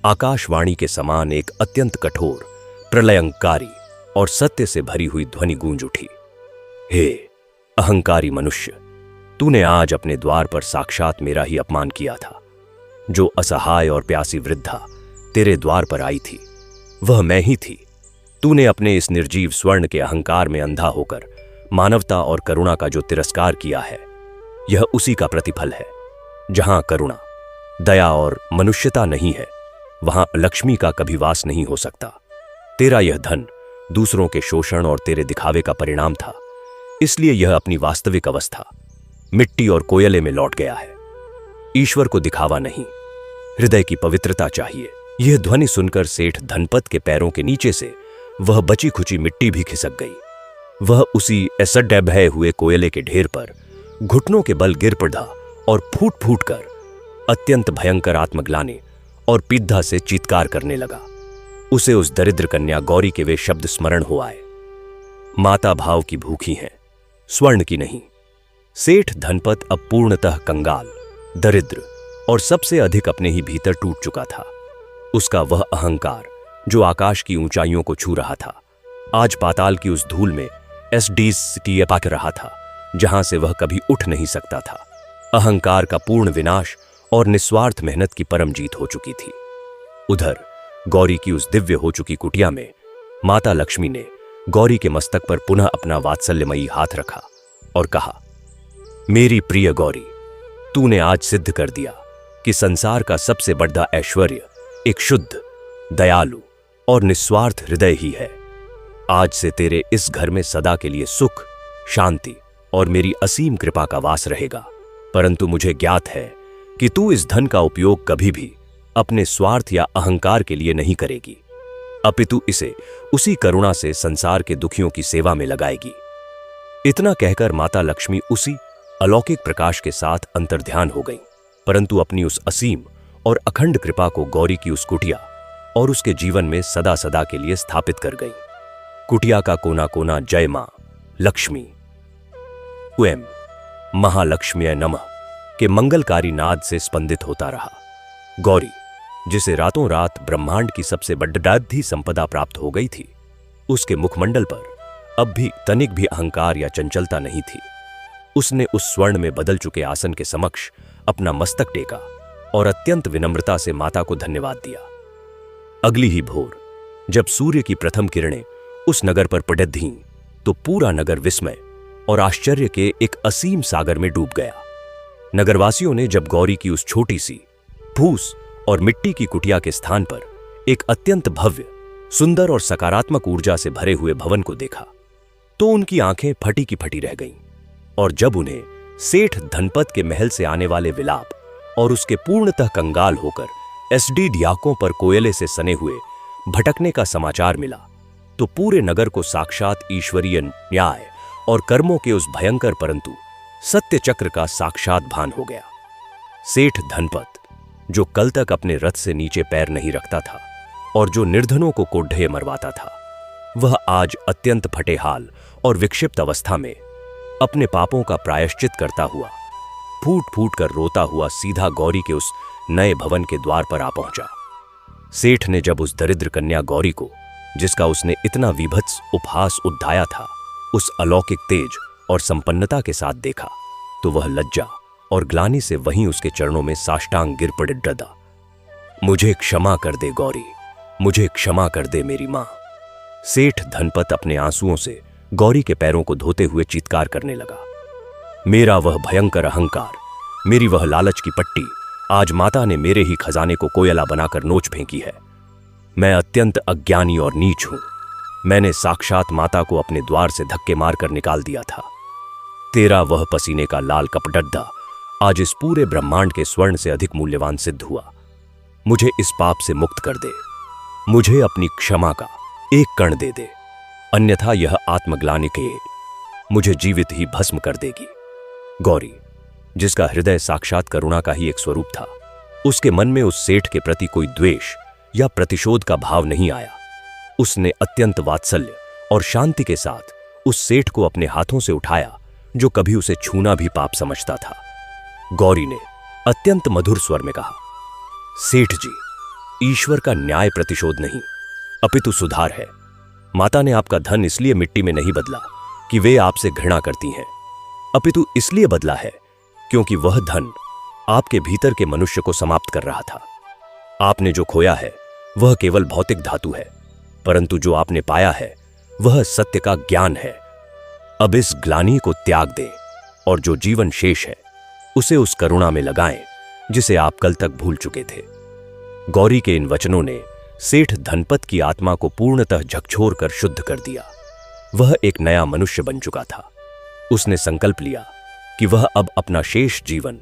आकाशवाणी के समान एक अत्यंत कठोर, प्रलयंकारी और सत्य से भरी हुई ध्वनि गूंज उठी। हे अहंकारी मनुष्य, तूने आज अपने द्वार पर साक्षात मेरा ही अपमान किया था। जो असहाय और प्यासी वृद्धा तेरे द्वार पर आई थी, वह मैं ही थी। तूने अपने इस निर्जीव स्वर्ण के अहंकार में अंधा होकर मानवता और करुणा का जो तिरस्कार किया है, यह उसी का प्रतिफल है। जहां करुणा, दया और मनुष्यता नहीं है, वहां लक्ष्मी का कभी वास नहीं हो सकता। तेरा यह धन दूसरों के शोषण और तेरे दिखावे का परिणाम था, इसलिए यह अपनी वास्तविक अवस्था मिट्टी और कोयले में लौट गया है। ईश्वर को दिखावा नहीं, हृदय की पवित्रता चाहिए। यह ध्वनि सुनकर सेठ धनपत के पैरों के नीचे से वह बची खुची मिट्टी भी खिसक गई। वह उसी असड्डे हुए कोयले के ढेर पर घुटनों के बल गिर पड़ा और फूट फूट कर अत्यंत भयंकर आत्मग्लानि और पीधा से चीत्कार करने लगा। उसे उस दरिद्र कन्या गौरी के वे शब्द स्मरण हो आए, माता भाव की भूखी हैं, स्वर्ण की नहीं। सेठ धनपत अब पूर्णतः कंगाल, दरिद्र और सबसे अधिक अपने ही भीतर टूट चुका था। उसका वह अहंकार जो आकाश की ऊंचाइयों को छू रहा था, आज पाताल की उस धूल में एसडी पाक रहा था, जहां से वह कभी उठ नहीं सकता था। अहंकार का पूर्ण विनाश और निस्वार्थ मेहनत की परम जीत हो चुकी थी। उधर गौरी की उस दिव्य हो चुकी कुटिया में माता लक्ष्मी ने गौरी के मस्तक पर पुनः अपना वात्सल्यमयी हाथ रखा और कहा, मेरी प्रिय गौरी, तूने आज सिद्ध कर दिया कि संसार का सबसे बड़ा ऐश्वर्य एक शुद्ध, दयालु और निस्वार्थ हृदय ही है। आज से तेरे इस घर में सदा के लिए सुख, शांति और मेरी असीम कृपा का वास रहेगा। परंतु मुझे ज्ञात है कि तू इस धन का उपयोग कभी भी अपने स्वार्थ या अहंकार के लिए नहीं करेगी, अपितु इसे उसी करुणा से संसार के दुखियों की सेवा में लगाएगी। इतना कहकर माता लक्ष्मी उसी अलौकिक प्रकाश के साथ अंतर्ध्यान हो गईं, परंतु अपनी उस असीम और अखंड कृपा को गौरी की उस कुटिया और उसके जीवन में सदा सदा के लिए स्थापित कर गईं। कुटिया का कोना कोना जय मां लक्ष्मी उएम महालक्ष्म्यै नमः के मंगलकारी नाद से स्पंदित होता रहा। गौरी, जिसे रातों रात ब्रह्मांड की सबसे बड़ी संपदा प्राप्त हो गई थी, उसके मुखमंडल पर अब भी तनिक भी अहंकार या चंचलता नहीं थी। उसने उस स्वर्ण में बदल चुके आसन के समक्ष अपना मस्तक टेका और अत्यंत विनम्रता से माता को धन्यवाद दिया। अगली ही भोर जब सूर्य की प्रथम किरणें उस नगर पर पड़त थीं, तो पूरा नगर विस्मय और आश्चर्य के एक असीम सागर में डूब गया। नगरवासियों ने जब गौरी की उस छोटी सी फूस और मिट्टी की कुटिया के स्थान पर एक अत्यंत भव्य, सुंदर और सकारात्मक ऊर्जा से भरे हुए भवन को देखा, तो उनकी आंखें फटी की फटी रह गईं। और जब उन्हें सेठ धनपत के महल से आने वाले विलाप और उसके पूर्णतः कंगाल होकर एसडी ढियाकों पर कोयले से सने हुए भटकने का समाचार मिला, तो पूरे नगर को साक्षात ईश्वरीय न्याय और कर्मों के उस भयंकर परंतु सत्य चक्र का साक्षात भान हो गया। सेठ धनपत, जो कल तक अपने रथ से नीचे पैर नहीं रखता था और जो निर्धनों को कोड्ढे मरवाता था, वह आज अत्यंत फटेहाल और विक्षिप्त अवस्था में अपने पापों का प्रायश्चित करता हुआ, फूट फूट कर रोता हुआ सीधा गौरी के उस नए भवन के द्वार पर आ पहुंचा। सेठ ने जब उस दरिद्र कन्या गौरी को, जिसका उसने इतना विभत्स उपहास उद्धाया था, उस अलौकिक तेज और संपन्नता के साथ देखा, तो वह लज्जा और ग्लानि से वहीं उसके चरणों में साष्टांग गिर पड़े डदा। मुझे क्षमा कर दे गौरी, मुझे क्षमा कर दे मेरी मां। सेठ धनपत अपने आंसुओं से गौरी के पैरों को धोते हुए चीत्कार करने लगा। मेरा वह भयंकर अहंकार, मेरी वह लालच की पट्टी, आज माता ने मेरे ही खजाने को कोयला बनाकर नोच फेंकी है। मैं अत्यंत अज्ञानी और नीच हूं। मैंने साक्षात माता को अपने द्वार से धक्के मारकर निकाल दिया था। तेरा वह पसीने का लाल कपडड्डा आज इस पूरे ब्रह्मांड के स्वर्ण से अधिक मूल्यवान सिद्ध हुआ। मुझे इस पाप से मुक्त कर दे, मुझे अपनी क्षमा का एक कण दे दे, अन्यथा यह आत्मग्लानि के मुझे जीवित ही भस्म कर देगी। गौरी, जिसका हृदय साक्षात करुणा का ही एक स्वरूप था, उसके मन में उस सेठ के प्रति कोई द्वेष या प्रतिशोध का भाव नहीं आया। उसने अत्यंत वात्सल्य और शांति के साथ उस सेठ को अपने हाथों से उठाया, जो कभी उसे छूना भी पाप समझता था। गौरी ने अत्यंत मधुर स्वर में कहा, सेठ जी, ईश्वर का न्याय प्रतिशोध नहीं, अपितु सुधार है। माता ने आपका धन इसलिए मिट्टी में नहीं बदला कि वे आपसे घृणा करती हैं, अपितु इसलिए बदला है क्योंकि वह धन आपके भीतर के मनुष्य को समाप्त कर रहा था। आपने जो खोया है वह केवल भौतिक धातु है, परंतु जो आपने पाया है वह सत्य का ज्ञान है। अब इस ग्लानि को त्याग दें और जो जीवन शेष है उसे उस करुणा में लगाएं जिसे आप कल तक भूल चुके थे। गौरी के इन वचनों ने सेठ धनपत की आत्मा को पूर्णतः झकझोर कर शुद्ध कर दिया। वह एक नया मनुष्य बन चुका था। उसने संकल्प लिया कि वह अब अपना शेष जीवन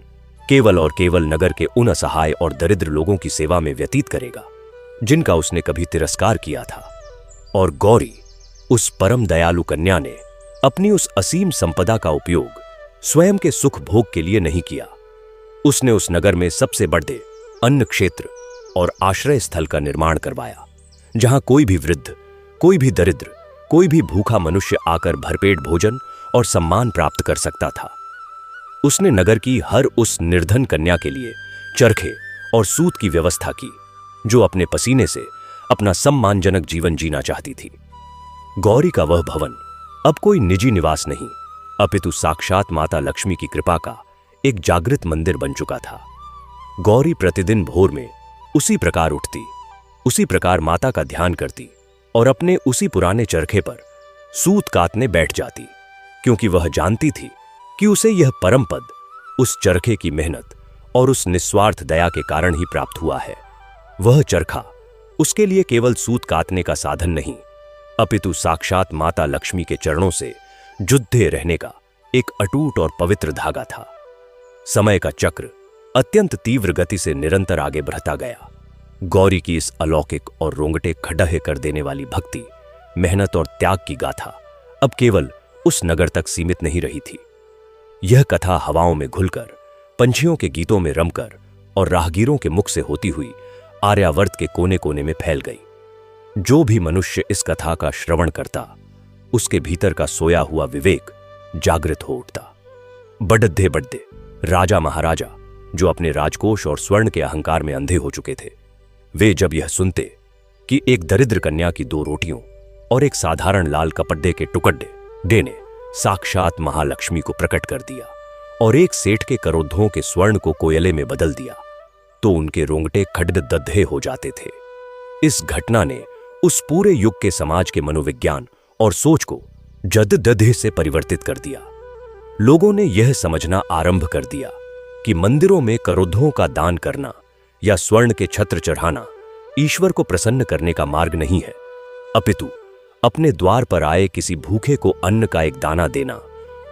केवल और केवल नगर के उन असहाय और दरिद्र लोगों की सेवा में व्यतीत करेगा जिनका उसने कभी तिरस्कार किया था। और गौरी, उस परम दयालु कन्या ने अपनी उस असीम संपदा का उपयोग स्वयं के सुख भोग के लिए नहीं किया। उसने उस नगर में सबसे बड़े अन्न क्षेत्र और आश्रय स्थल का निर्माण करवाया, जहां कोई भी वृद्ध, कोई भी दरिद्र, कोई भी भूखा मनुष्य आकर भरपेट भोजन और सम्मान प्राप्त कर सकता था। उसने नगर की हर उस निर्धन कन्या के लिए चरखे और सूत की व्यवस्था की, जो अपने पसीने से अपना सम्मानजनक जीवन जीना चाहती थी। गौरी का वह भवन अब कोई निजी निवास नहीं, अपितु साक्षात माता लक्ष्मी की कृपा का एक जागृत मंदिर बन चुका था। गौरी प्रतिदिन भोर में उसी प्रकार उठती, उसी प्रकार माता का ध्यान करती और अपने उसी पुराने चरखे पर सूत कातने बैठ जाती, क्योंकि वह जानती थी कि उसे यह परम पद उस चरखे की मेहनत और उस निस्वार्थ दया के कारण ही प्राप्त हुआ है। वह चरखा उसके लिए केवल सूत कातने का साधन नहीं, अपितु साक्षात माता लक्ष्मी के चरणों से जुड़े रहने का एक अटूट और पवित्र धागा था। समय का चक्र अत्यंत तीव्र गति से निरंतर आगे बढ़ता गया। गौरी की इस अलौकिक और रोंगटे खड़े कर देने वाली भक्ति, मेहनत और त्याग की गाथा अब केवल उस नगर तक सीमित नहीं रही थी। यह कथा हवाओं में घुलकर, पंछियों के गीतों में रमकर और राहगीरों के मुख से होती हुई आर्यावर्त के कोने कोने में फैल गई। जो भी मनुष्य इस कथा का श्रवण करता, उसके भीतर का सोया हुआ विवेक जागृत हो उठता। बड़े बड़े राजा महाराजा जो अपने राजकोष और स्वर्ण के अहंकार में अंधे हो चुके थे, वे जब यह सुनते कि एक दरिद्र कन्या की 2 रोटियों और एक साधारण लाल कपड़े के टुकड़े ने साक्षात महालक्ष्मी को प्रकट कर दिया और एक सेठ के करोड़ों के स्वर्ण को कोयले में बदल दिया, तो उनके रोंगटे खड़े हो जाते थे। इस घटना ने उस पूरे युग के समाज के मनोविज्ञान और सोच को जद से परिवर्तित कर दिया। लोगों ने यह समझना आरंभ कर दिया कि मंदिरों में करोड़ों का दान करना या स्वर्ण के छत्र चढ़ाना ईश्वर को प्रसन्न करने का मार्ग नहीं है, अपितु अपने द्वार पर आए किसी भूखे को अन्न का एक दाना देना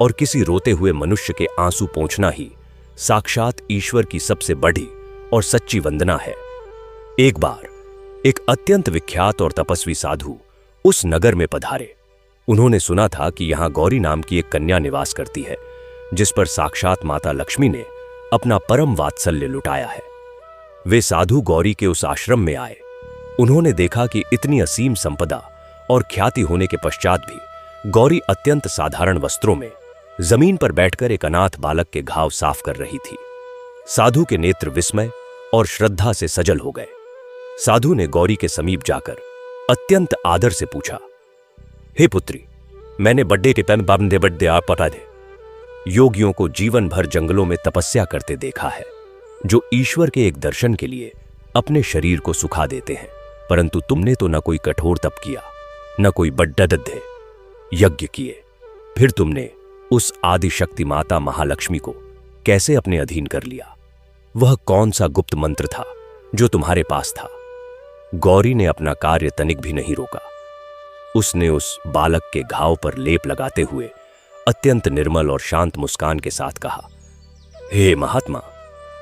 और किसी रोते हुए मनुष्य के आंसू पोंछना ही साक्षात ईश्वर की सबसे बड़ी और सच्ची वंदना है। एक बार एक अत्यंत विख्यात और तपस्वी साधु उस नगर में पधारे। उन्होंने सुना था कि यहां गौरी नाम की एक कन्या निवास करती है, जिस पर साक्षात माता लक्ष्मी ने अपना परम वात्सल्य लुटाया है। वे साधु गौरी के उस आश्रम में आए। उन्होंने देखा कि इतनी असीम संपदा और ख्याति होने के पश्चात भी गौरी अत्यंत साधारण वस्त्रों में जमीन पर बैठकर एक अनाथ बालक के घाव साफ कर रही थी। साधु के नेत्र विस्मय और श्रद्धा से सजल हो गए। साधु ने गौरी के समीप जाकर अत्यंत आदर से पूछा, हे पुत्री, मैंने बड्डे टिपन बाबंदे बड्डे आप पता दे योगियों को जीवन भर जंगलों में तपस्या करते देखा है, जो ईश्वर के एक दर्शन के लिए अपने शरीर को सुखा देते हैं, परंतु तुमने तो न कोई कठोर तप किया, न कोई बड्डे यज्ञ किए, फिर तुमने उस आदि शक्ति माता महालक्ष्मी को कैसे अपने अधीन कर लिया? वह कौन सा गुप्त मंत्र था जो तुम्हारे पास था? गौरी ने अपना कार्य तनिक भी नहीं रोका। उसने उस बालक के घाव पर लेप लगाते हुए अत्यंत निर्मल और शांत मुस्कान के साथ कहा, हे महात्मा,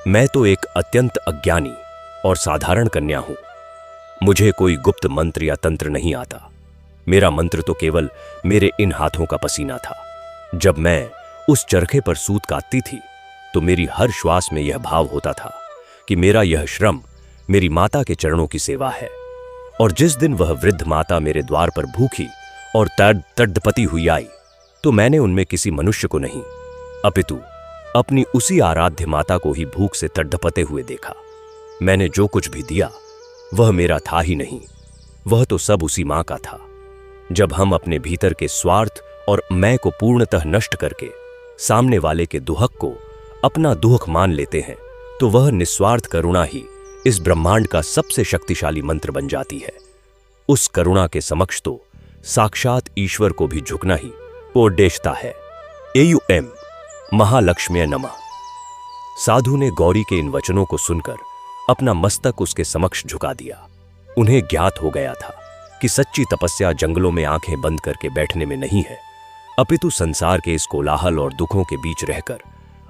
मैं तो एक अत्यंत अज्ञानी और साधारण कन्या हूं। मुझे कोई गुप्त मंत्र या तंत्र नहीं आता। मेरा मंत्र तो केवल मेरे इन हाथों का पसीना था। जब मैं उस चरखे पर सूत काटती थी, तो मेरी हर श्वास में यह भाव होता था कि मेरा यह श्रम मेरी माता के चरणों की सेवा है। और जिस दिन वह वृद्ध माता मेरे द्वार पर भूखी और तड़पती हुई आई, तो मैंने उनमें किसी मनुष्य को नहीं, अपितु अपनी उसी आराध्य माता को ही भूख से तड़पते हुए देखा। मैंने जो कुछ भी दिया वह मेरा था ही नहीं, वह तो सब उसी मां का था। जब हम अपने भीतर के स्वार्थ और मैं को पूर्णतः नष्ट करके सामने वाले के दुहक को अपना दुहक मान लेते हैं, तो वह निस्वार्थ करुणा ही इस ब्रह्मांड का सबसे शक्तिशाली मंत्र बन जाती है। उस करुणा के समक्ष तो साक्षात ईश्वर को भी झुकना ही उद्देश्यता है। एयुएम महालक्ष्मी नमः। साधु ने गौरी के इन वचनों को सुनकर अपना मस्तक उसके समक्ष झुका दिया। उन्हें ज्ञात हो गया था कि सच्ची तपस्या जंगलों में आंखें बंद करके बैठने में नहीं है, अपितु संसार के इस कोलाहल और दुखों के बीच रहकर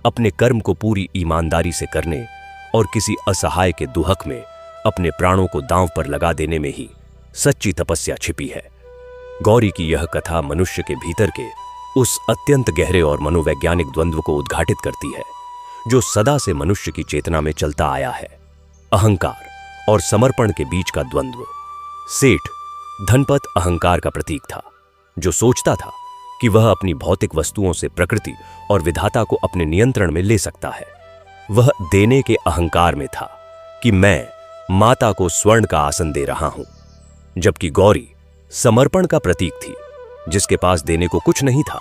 अपने कर्म को पूरी ईमानदारी से करने और किसी असहाय के दुहक में अपने प्राणों को दांव पर लगा देने में ही सच्ची तपस्या छिपी है। गौरी की यह कथा मनुष्य के भीतर के उस अत्यंत गहरे और मनोवैज्ञानिक द्वंद्व को उद्घाटित करती है, जो सदा से मनुष्य की चेतना में चलता आया है। अहंकार और समर्पण के बीच का द्वंद्व। सेठ धनपत अहंकार का प्रतीक था, जो सोचता था कि वह अपनी भौतिक वस्तुओं से प्रकृति और विधाता को अपने नियंत्रण में ले सकता है। वह देने के अहंकार में था कि मैं माता को स्वर्ण का आसन दे रहा हूं, जबकि गौरी समर्पण का प्रतीक थी, जिसके पास देने को कुछ नहीं था,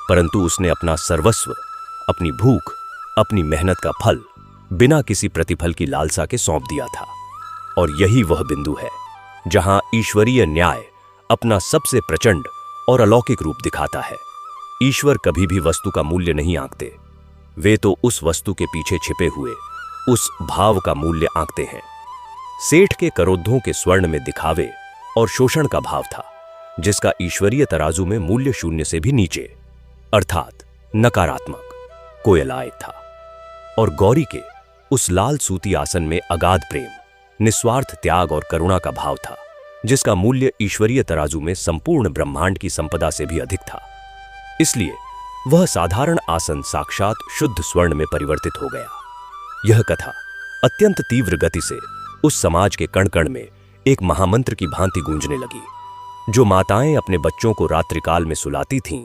परंतु उसने अपना सर्वस्व, अपनी भूख, अपनी मेहनत का फल बिना किसी प्रतिफल की लालसा के सौंप दिया था। और यही वह बिंदु है जहां ईश्वरीय न्याय अपना सबसे प्रचंड और अलौकिक रूप दिखाता है। ईश्वर कभी भी वस्तु का मूल्य नहीं आंकते, वे तो उस वस्तु के पीछे छिपे हुए उस भाव का मूल्य आंकते हैं। सेठ के करोद्धों के स्वर्ण में दिखावे और शोषण का भाव था, जिसका ईश्वरीय तराजू में मूल्य शून्य से भी नीचे अर्थात नकारात्मक कोयलायत था। और गौरी के उस लाल सूती आसन में अगाध प्रेम, निस्वार्थ त्याग और करुणा का भाव था, जिसका मूल्य ईश्वरीय तराजू में संपूर्ण ब्रह्मांड की संपदा से भी अधिक था। इसलिए वह साधारण आसन साक्षात शुद्ध स्वर्ण में परिवर्तित हो गया। यह कथा अत्यंत तीव्र गति से उस समाज के कण कण में एक महामंत्र की भांति गूंजने लगी। जो माताएं अपने बच्चों को रात्रिकाल में सुलाती थीं,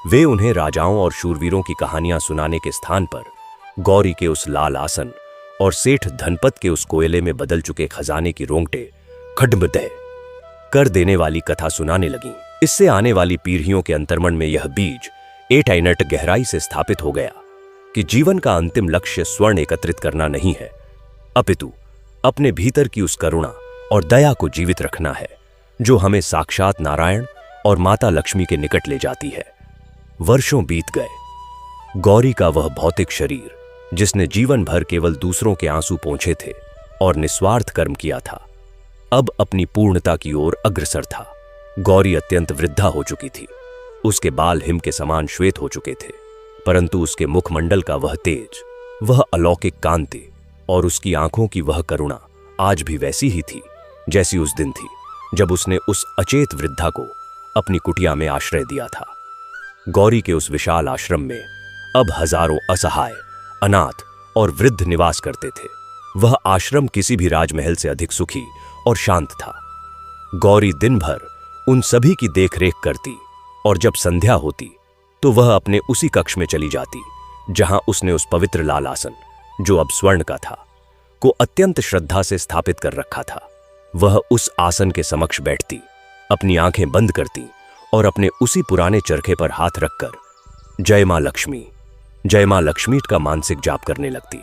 वे उन्हें राजाओं और शूरवीरों की कहानियां सुनाने के स्थान पर गौरी के उस लाल आसन और सेठ धनपत के उस कोयले में बदल चुके खजाने की रोंगटे खड्बदय कर देने वाली कथा सुनाने लगीं। इससे आने वाली पीढ़ियों के अंतर्मन में यह बीज एटाइनट गहराई से स्थापित हो गया कि जीवन का अंतिम लक्ष्य स्वर्ण एकत्रित करना नहीं है, अपितु अपने भीतर की उस करुणा और दया को जीवित रखना है, जो हमें साक्षात नारायण और माता लक्ष्मी के निकट ले जाती है। वर्षों बीत गए। गौरी का वह भौतिक शरीर, जिसने जीवन भर केवल दूसरों के आंसू पोंछे थे और निस्वार्थ कर्म किया था, अब अपनी पूर्णता की ओर अग्रसर था। गौरी अत्यंत वृद्धा हो चुकी थी। उसके बाल हिम के समान श्वेत हो चुके थे, परंतु उसके मुखमंडल का वह तेज, वह अलौकिक कांति और उसकी आंखों की वह करुणा आज भी वैसी ही थी जैसी उस दिन थी जब उसने उस अचेत वृद्धा को अपनी कुटिया में आश्रय दिया था। गौरी के उस विशाल आश्रम में अब हजारों असहाय, अनाथ और वृद्ध निवास करते थे। वह आश्रम किसी भी राजमहल से अधिक सुखी और शांत था। गौरी दिन भर उन सभी की देखरेख करती और जब संध्या होती तो वह अपने उसी कक्ष में चली जाती जहां उसने उस पवित्र लाल आसन, जो अब स्वर्ण का था, को अत्यंत श्रद्धा से स्थापित कर रखा था। वह उस आसन के समक्ष बैठती, अपनी आंखें बंद करती और अपने उसी पुराने चरखे पर हाथ रखकर जय मां लक्ष्मी का मानसिक जाप करने लगती।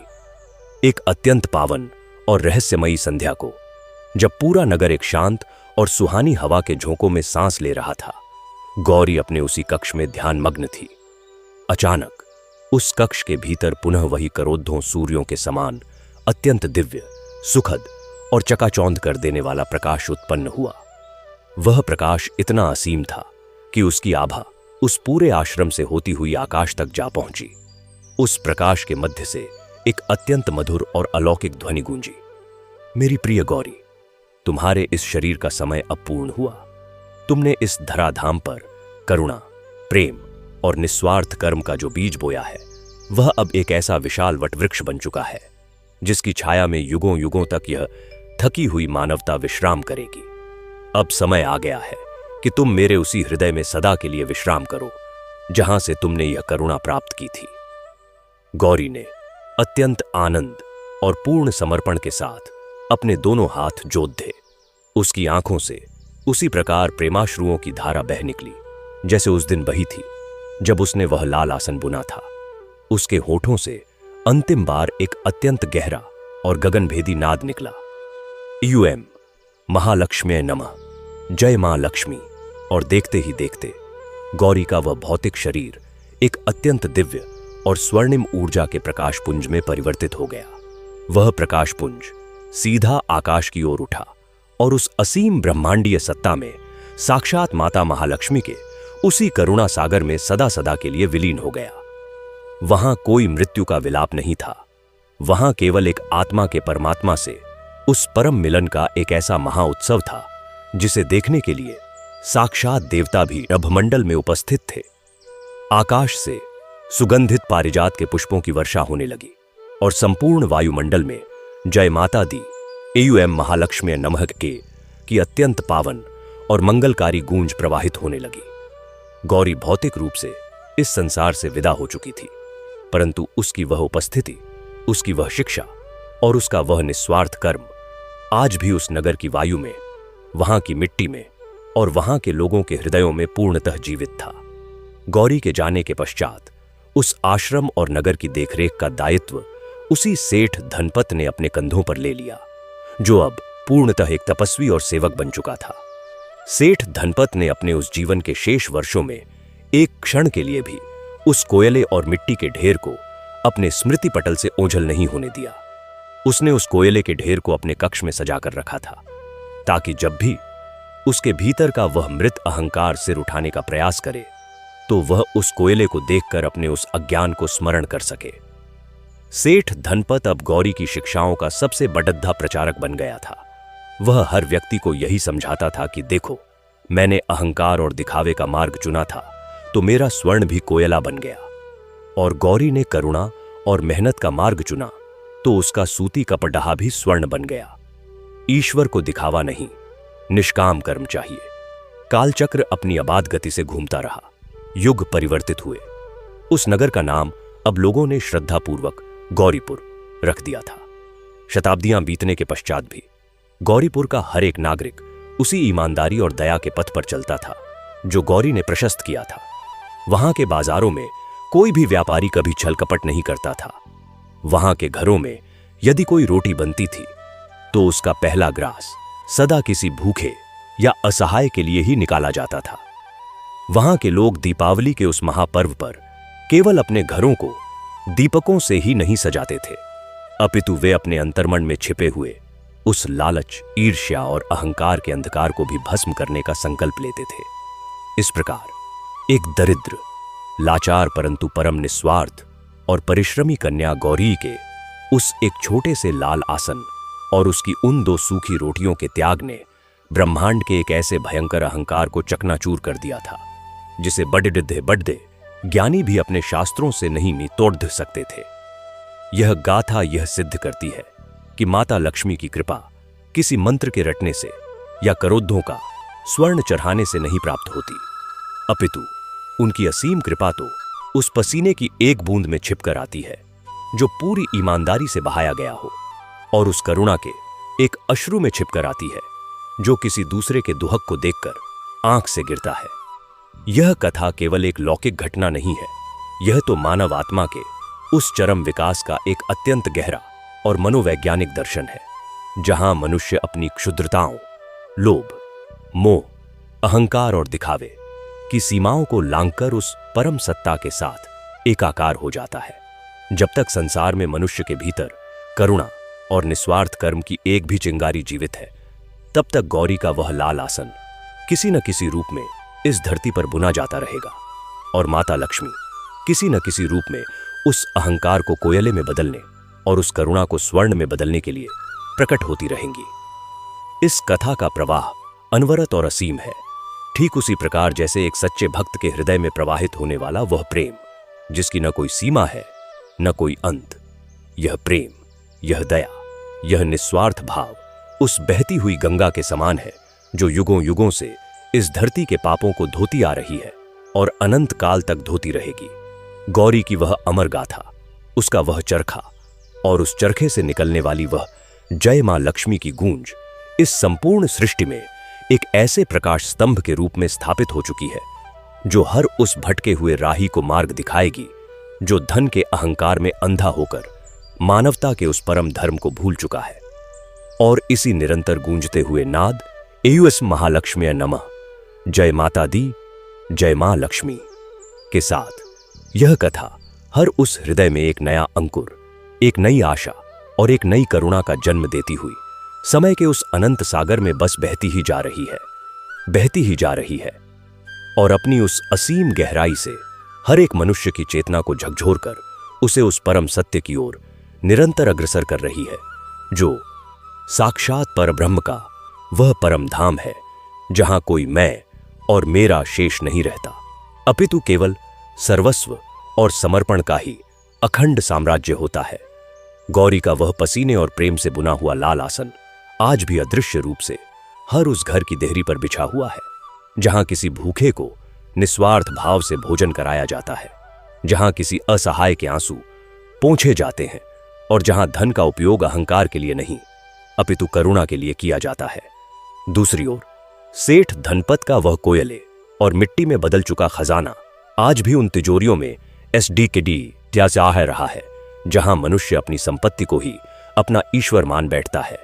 एक अत्यंत पावन और रहस्यमयी संध्या को, जब पूरा नगर एक शांत और सुहानी हवा के झोंकों में सांस ले रहा था, गौरी अपने उसी कक्ष में ध्यान मग्न थी। अचानक उस कक्ष के भीतर पुनः वही करोद्धों सूर्यों के समान अत्यंत दिव्य, सुखद और चकाचौंध कर देने वाला प्रकाश उत्पन्न हुआ। वह प्रकाश इतना असीम था कि उसकी आभा उस पूरे आश्रम से होती हुई आकाश तक जा पहुंची। उस प्रकाश के मध्य से एक अत्यंत मधुर और अलौकिक ध्वनि गूंजी। मेरी प्रिय गौरी, तुम्हारे इस शरीर का समय अब पूर्ण हुआ। तुमने इस धराधाम पर करुणा, प्रेम और निस्वार्थ कर्म का जो बीज बोया है, वह अब एक ऐसा विशाल वटवृक्ष बन चुका है जिसकी छाया में युगों युगों तक यह थकी हुई मानवता विश्राम करेगी। अब समय आ गया है कि तुम मेरे उसी हृदय में सदा के लिए विश्राम करो जहां से तुमने यह करुणा प्राप्त की थी। गौरी ने अत्यंत आनंद और पूर्ण समर्पण के साथ अपने दोनों हाथ जोड़ दिए। उसकी आंखों से उसी प्रकार प्रेमाश्रुओं की धारा बह निकली जैसे उस दिन बही थी जब उसने वह लाल आसन बुना था। उसके होठों से अंतिम बार एक अत्यंत गहरा और गगनभेदी नाद निकला। यूएम महालक्ष्म्यै नमः, जय मां लक्ष्मी। और देखते ही देखते गौरी का वह भौतिक शरीर एक अत्यंत दिव्य और स्वर्णिम ऊर्जा के प्रकाशपुंज में परिवर्तित हो गया। वह प्रकाशपुंज सीधा आकाश की ओर उठा और उस असीम ब्रह्मांडीय सत्ता में साक्षात माता महालक्ष्मी के उसी करुणा सागर में सदा सदा के लिए विलीन हो गया। वहां कोई मृत्यु का विलाप नहीं था। वहां केवल एक आत्मा के परमात्मा से उस परम मिलन का एक ऐसा महाउत्सव था जिसे देखने के लिए साक्षात देवता भी नभमंडल में उपस्थित थे। आकाश से सुगंधित पारिजात के पुष्पों की वर्षा होने लगी और संपूर्ण वायुमंडल में जय माता दी एयूएम महालक्ष्म्यै नमः के की अत्यंत पावन और मंगलकारी गूंज प्रवाहित होने लगी। गौरी भौतिक रूप से इस संसार से विदा हो चुकी थी, परंतु उसकी वह उपस्थिति, उसकी वह शिक्षा और उसका वह निस्वार्थ कर्म आज भी उस नगर की वायु में, वहां की मिट्टी में और वहां के लोगों के हृदयों में पूर्णतः जीवित था। गौरी के जाने के पश्चात उस आश्रम और नगर की देखरेख का दायित्व उसी सेठ धनपत ने अपने कंधों पर ले लिया, जो अब पूर्णतः एक तपस्वी और सेवक बन चुका था। सेठ धनपत ने अपने उस जीवन के शेष वर्षों में एक क्षण के लिए भी उस कोयले और मिट्टी के ढेर को अपने स्मृति पटल से ओझल नहीं होने दिया। उसने उस कोयले के ढेर को अपने कक्ष में सजाकर रखा था, ताकि जब भी उसके भीतर का वह मृत अहंकार सिर उठाने का प्रयास करे तो वह उस कोयले को देखकर अपने उस अज्ञान को स्मरण कर सके। सेठ धनपत अब गौरी की शिक्षाओं का सबसे बड़द्धा प्रचारक बन गया था। वह हर व्यक्ति को यही समझाता था कि देखो, मैंने अहंकार और दिखावे का मार्ग चुना था तो मेरा स्वर्ण भी कोयला बन गया, और गौरी ने करुणा और मेहनत का मार्ग चुना तो उसका सूती कपड़हा भी स्वर्ण बन गया। ईश्वर को दिखावा नहीं, निष्काम कर्म चाहिए। कालचक्र अपनी अबाध गति से घूमता रहा। युग परिवर्तित हुए। उस नगर का नाम अब लोगों ने श्रद्धापूर्वक गौरीपुर रख दिया था। शताब्दियां बीतने के पश्चात भी गौरीपुर का हर एक नागरिक उसी ईमानदारी और दया के पथ पर चलता था जो गौरी ने प्रशस्त किया था। वहां के बाजारों में कोई भी व्यापारी कभी छल कपट नहीं करता था। वहां के घरों में यदि कोई रोटी बनती थी तो उसका पहला ग्रास सदा किसी भूखे या असहाय के लिए ही निकाला जाता था। वहां के लोग दीपावली के उस महापर्व पर केवल अपने घरों को दीपकों से ही नहीं सजाते थे, अपितु वे अपने अंतर्मन में छिपे हुए उस लालच, ईर्ष्या और अहंकार के अंधकार को भी भस्म करने का संकल्प लेते थे। इस प्रकार एक दरिद्र, लाचार परंतु परम निस्वार्थ और परिश्रमी कन्या गौरी के उस एक छोटे से लाल आसन और उसकी उन 2 सूखी रोटियों के त्याग ने ब्रह्मांड के एक ऐसे भयंकर अहंकार को चकनाचूर कर दिया था जिसे बड़े ज्ञानी भी अपने शास्त्रों से नहीं तोड़ सकते थे। यह गाथा यह सिद्ध करती है कि माता लक्ष्मी की कृपा किसी मंत्र के रटने से या करोद्धों का स्वर्ण चढ़ाने से नहीं प्राप्त होती, अपितु उनकी असीम कृपा तो उस पसीने की एक बूंद में छिपकर आती है जो पूरी ईमानदारी से बहाया गया हो, और उस करुणा के एक अश्रु में छिपकर आती है जो किसी दूसरे के दुहक को देखकर आंख से गिरता है। यह कथा केवल एक लौकिक घटना नहीं है, यह तो मानव आत्मा के उस चरम विकास का एक अत्यंत गहरा और मनोवैज्ञानिक दर्शन है, जहां मनुष्य अपनी क्षुद्रताओं, लोभ, मोह, अहंकार और दिखावे की सीमाओं को लांघकर उस परम सत्ता के साथ एकाकार हो जाता है। जब तक संसार में मनुष्य के भीतर करुणा और निस्वार्थ कर्म की एक भी चिंगारी जीवित है, तब तक गौरी का वह लाल आसन किसी न किसी रूप में इस धरती पर बुना जाता रहेगा, और माता लक्ष्मी किसी न किसी रूप में उस अहंकार को कोयले में बदलने और उस करुणा को स्वर्ण में बदलने के लिए प्रकट होती रहेंगी। इस कथा का प्रवाह अनवरत और असीम है, ठीक उसी प्रकार जैसे एक सच्चे भक्त के हृदय में प्रवाहित होने वाला वह प्रेम जिसकी न कोई सीमा है न कोई अंत। यह प्रेम, यह दया, यह निस्वार्थ भाव उस बहती हुई गंगा के समान है जो युगों युगों से इस धरती के पापों को धोती आ रही है और अनंत काल तक धोती रहेगी। गौरी की वह अमर गाथा, उसका वह चरखा और उस चरखे से निकलने वाली वह जय मां लक्ष्मी की गूंज इस संपूर्ण सृष्टि में एक ऐसे प्रकाश स्तंभ के रूप में स्थापित हो चुकी है जो हर उस भटके हुए राही को मार्ग दिखाएगी जो धन के अहंकार में अंधा होकर मानवता के उस परम धर्म को भूल चुका है। और इसी निरंतर गूंजते हुए नाद एयुएस महालक्ष्मी नमः, जय माता दी, जय मां लक्ष्मी के साथ यह कथा हर उस हृदय में एक नया अंकुर, एक नई आशा और एक नई करुणा का जन्म देती हुई समय के उस अनंत सागर में बस बहती ही जा रही है, बहती ही जा रही है, और अपनी उस असीम गहराई से हर एक मनुष्य की चेतना को झकझोरकर उसे उस परम सत्य की ओर निरंतर अग्रसर कर रही है जो साक्षात परब्रह्म का वह परम धाम है जहां कोई मैं और मेरा शेष नहीं रहता, अपितु केवल सर्वस्व और समर्पण का ही अखंड साम्राज्य होता है। गौरी का वह पसीने और प्रेम से बुना हुआ लाल आसन आज भी अदृश्य रूप से हर उस घर की देहरी पर बिछा हुआ है जहां किसी भूखे को निस्वार्थ भाव से भोजन कराया जाता है, जहां किसी असहाय के आंसू पोंछे जाते हैं और जहां धन का उपयोग अहंकार के लिए नहीं अपितु करुणा के लिए किया जाता है। दूसरी ओर सेठ धनपत का वह कोयले और मिट्टी में बदल चुका खजाना आज भी उन तिजोरियों में SDKD रहा है जहां मनुष्य अपनी संपत्ति को ही अपना ईश्वर मान बैठता है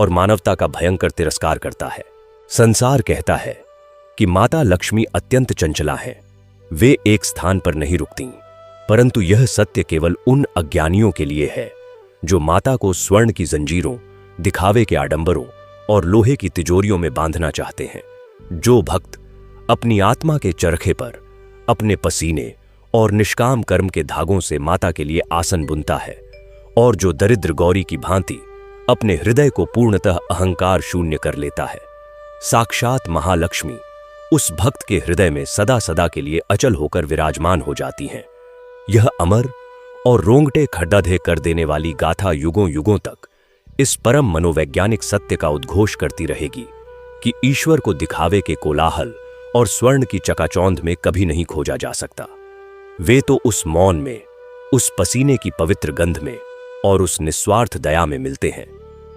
और मानवता का भयंकर तिरस्कार करता है। संसार कहता है कि माता लक्ष्मी अत्यंत चंचला हैं, वे एक स्थान पर नहीं रुकती, परंतु यह सत्य केवल उन अज्ञानियों के लिए है जो माता को स्वर्ण की जंजीरों, दिखावे के आडंबरों और लोहे की तिजोरियों में बांधना चाहते हैं। जो भक्त अपनी आत्मा के चरखे पर अपने पसीने और निष्काम कर्म के धागों से माता के लिए आसन बुनता है, और जो दरिद्र गौरी की भांति अपने हृदय को पूर्णतः अहंकार शून्य कर लेता है, साक्षात महालक्ष्मी उस भक्त के हृदय में सदा सदा के लिए अचल होकर विराजमान हो जाती हैं। यह अमर और रोंगटे खड्डाधे कर देने वाली गाथा युगों युगों तक इस परम मनोवैज्ञानिक सत्य का उद्घोष करती रहेगी कि ईश्वर को दिखावे के कोलाहल और स्वर्ण की चकाचौंध में कभी नहीं खोजा जा सकता। वे तो उस मौन में, उस पसीने की पवित्र गंध में और उस निस्वार्थ दया में मिलते हैं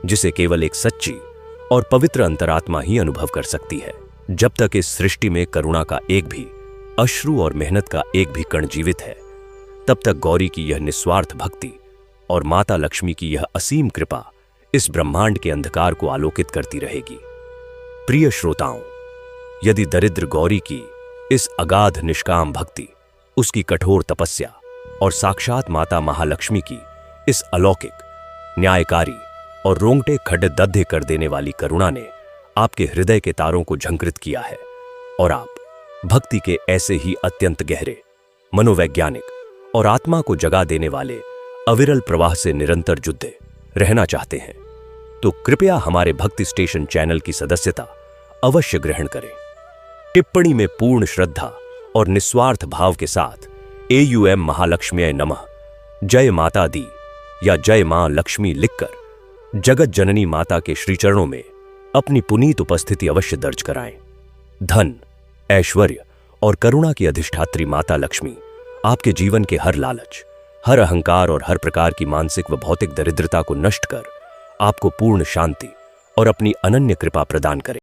जिसे केवल एक सच्ची और पवित्र अंतरात्मा ही अनुभव कर सकती है। जब तक इस सृष्टि में करुणा का एक भी अश्रु और मेहनत का एक भी कण जीवित है, तब तक गौरी की यह निस्वार्थ भक्ति और माता लक्ष्मी की यह असीम कृपा इस ब्रह्मांड के अंधकार को आलोकित करती रहेगी। प्रिय श्रोताओं, यदि दरिद्र गौरी की इस अगाध निष्काम भक्ति, उसकी कठोर तपस्या और साक्षात माता महालक्ष्मी की इस अलौकिक, न्यायकारी और रोंगटे खड्डे कर देने वाली करुणा ने आपके हृदय के तारों को झंकृत किया है और आप भक्ति के ऐसे ही अत्यंत गहरे, मनोवैज्ञानिक और आत्मा को जगा देने वाले अविरल प्रवाह से निरंतर जुड़े रहना चाहते हैं, तो कृपया हमारे भक्ति स्टेशन चैनल की सदस्यता अवश्य ग्रहण करें। टिप्पणी में पूर्ण श्रद्धा और निस्वार्थ भाव के साथ AUM महालक्ष्म्यै नमः, जय माता दी या जय मां लक्ष्मी लिखकर जगत जननी माता के श्रीचरणों में अपनी पुनीत उपस्थिति अवश्य दर्ज कराएं। धन, ऐश्वर्य और करुणा की अधिष्ठात्री माता लक्ष्मी आपके जीवन के हर लालच, हर अहंकार और हर प्रकार की मानसिक व भौतिक दरिद्रता को नष्ट कर आपको पूर्ण शांति और अपनी अनन्य कृपा प्रदान करें।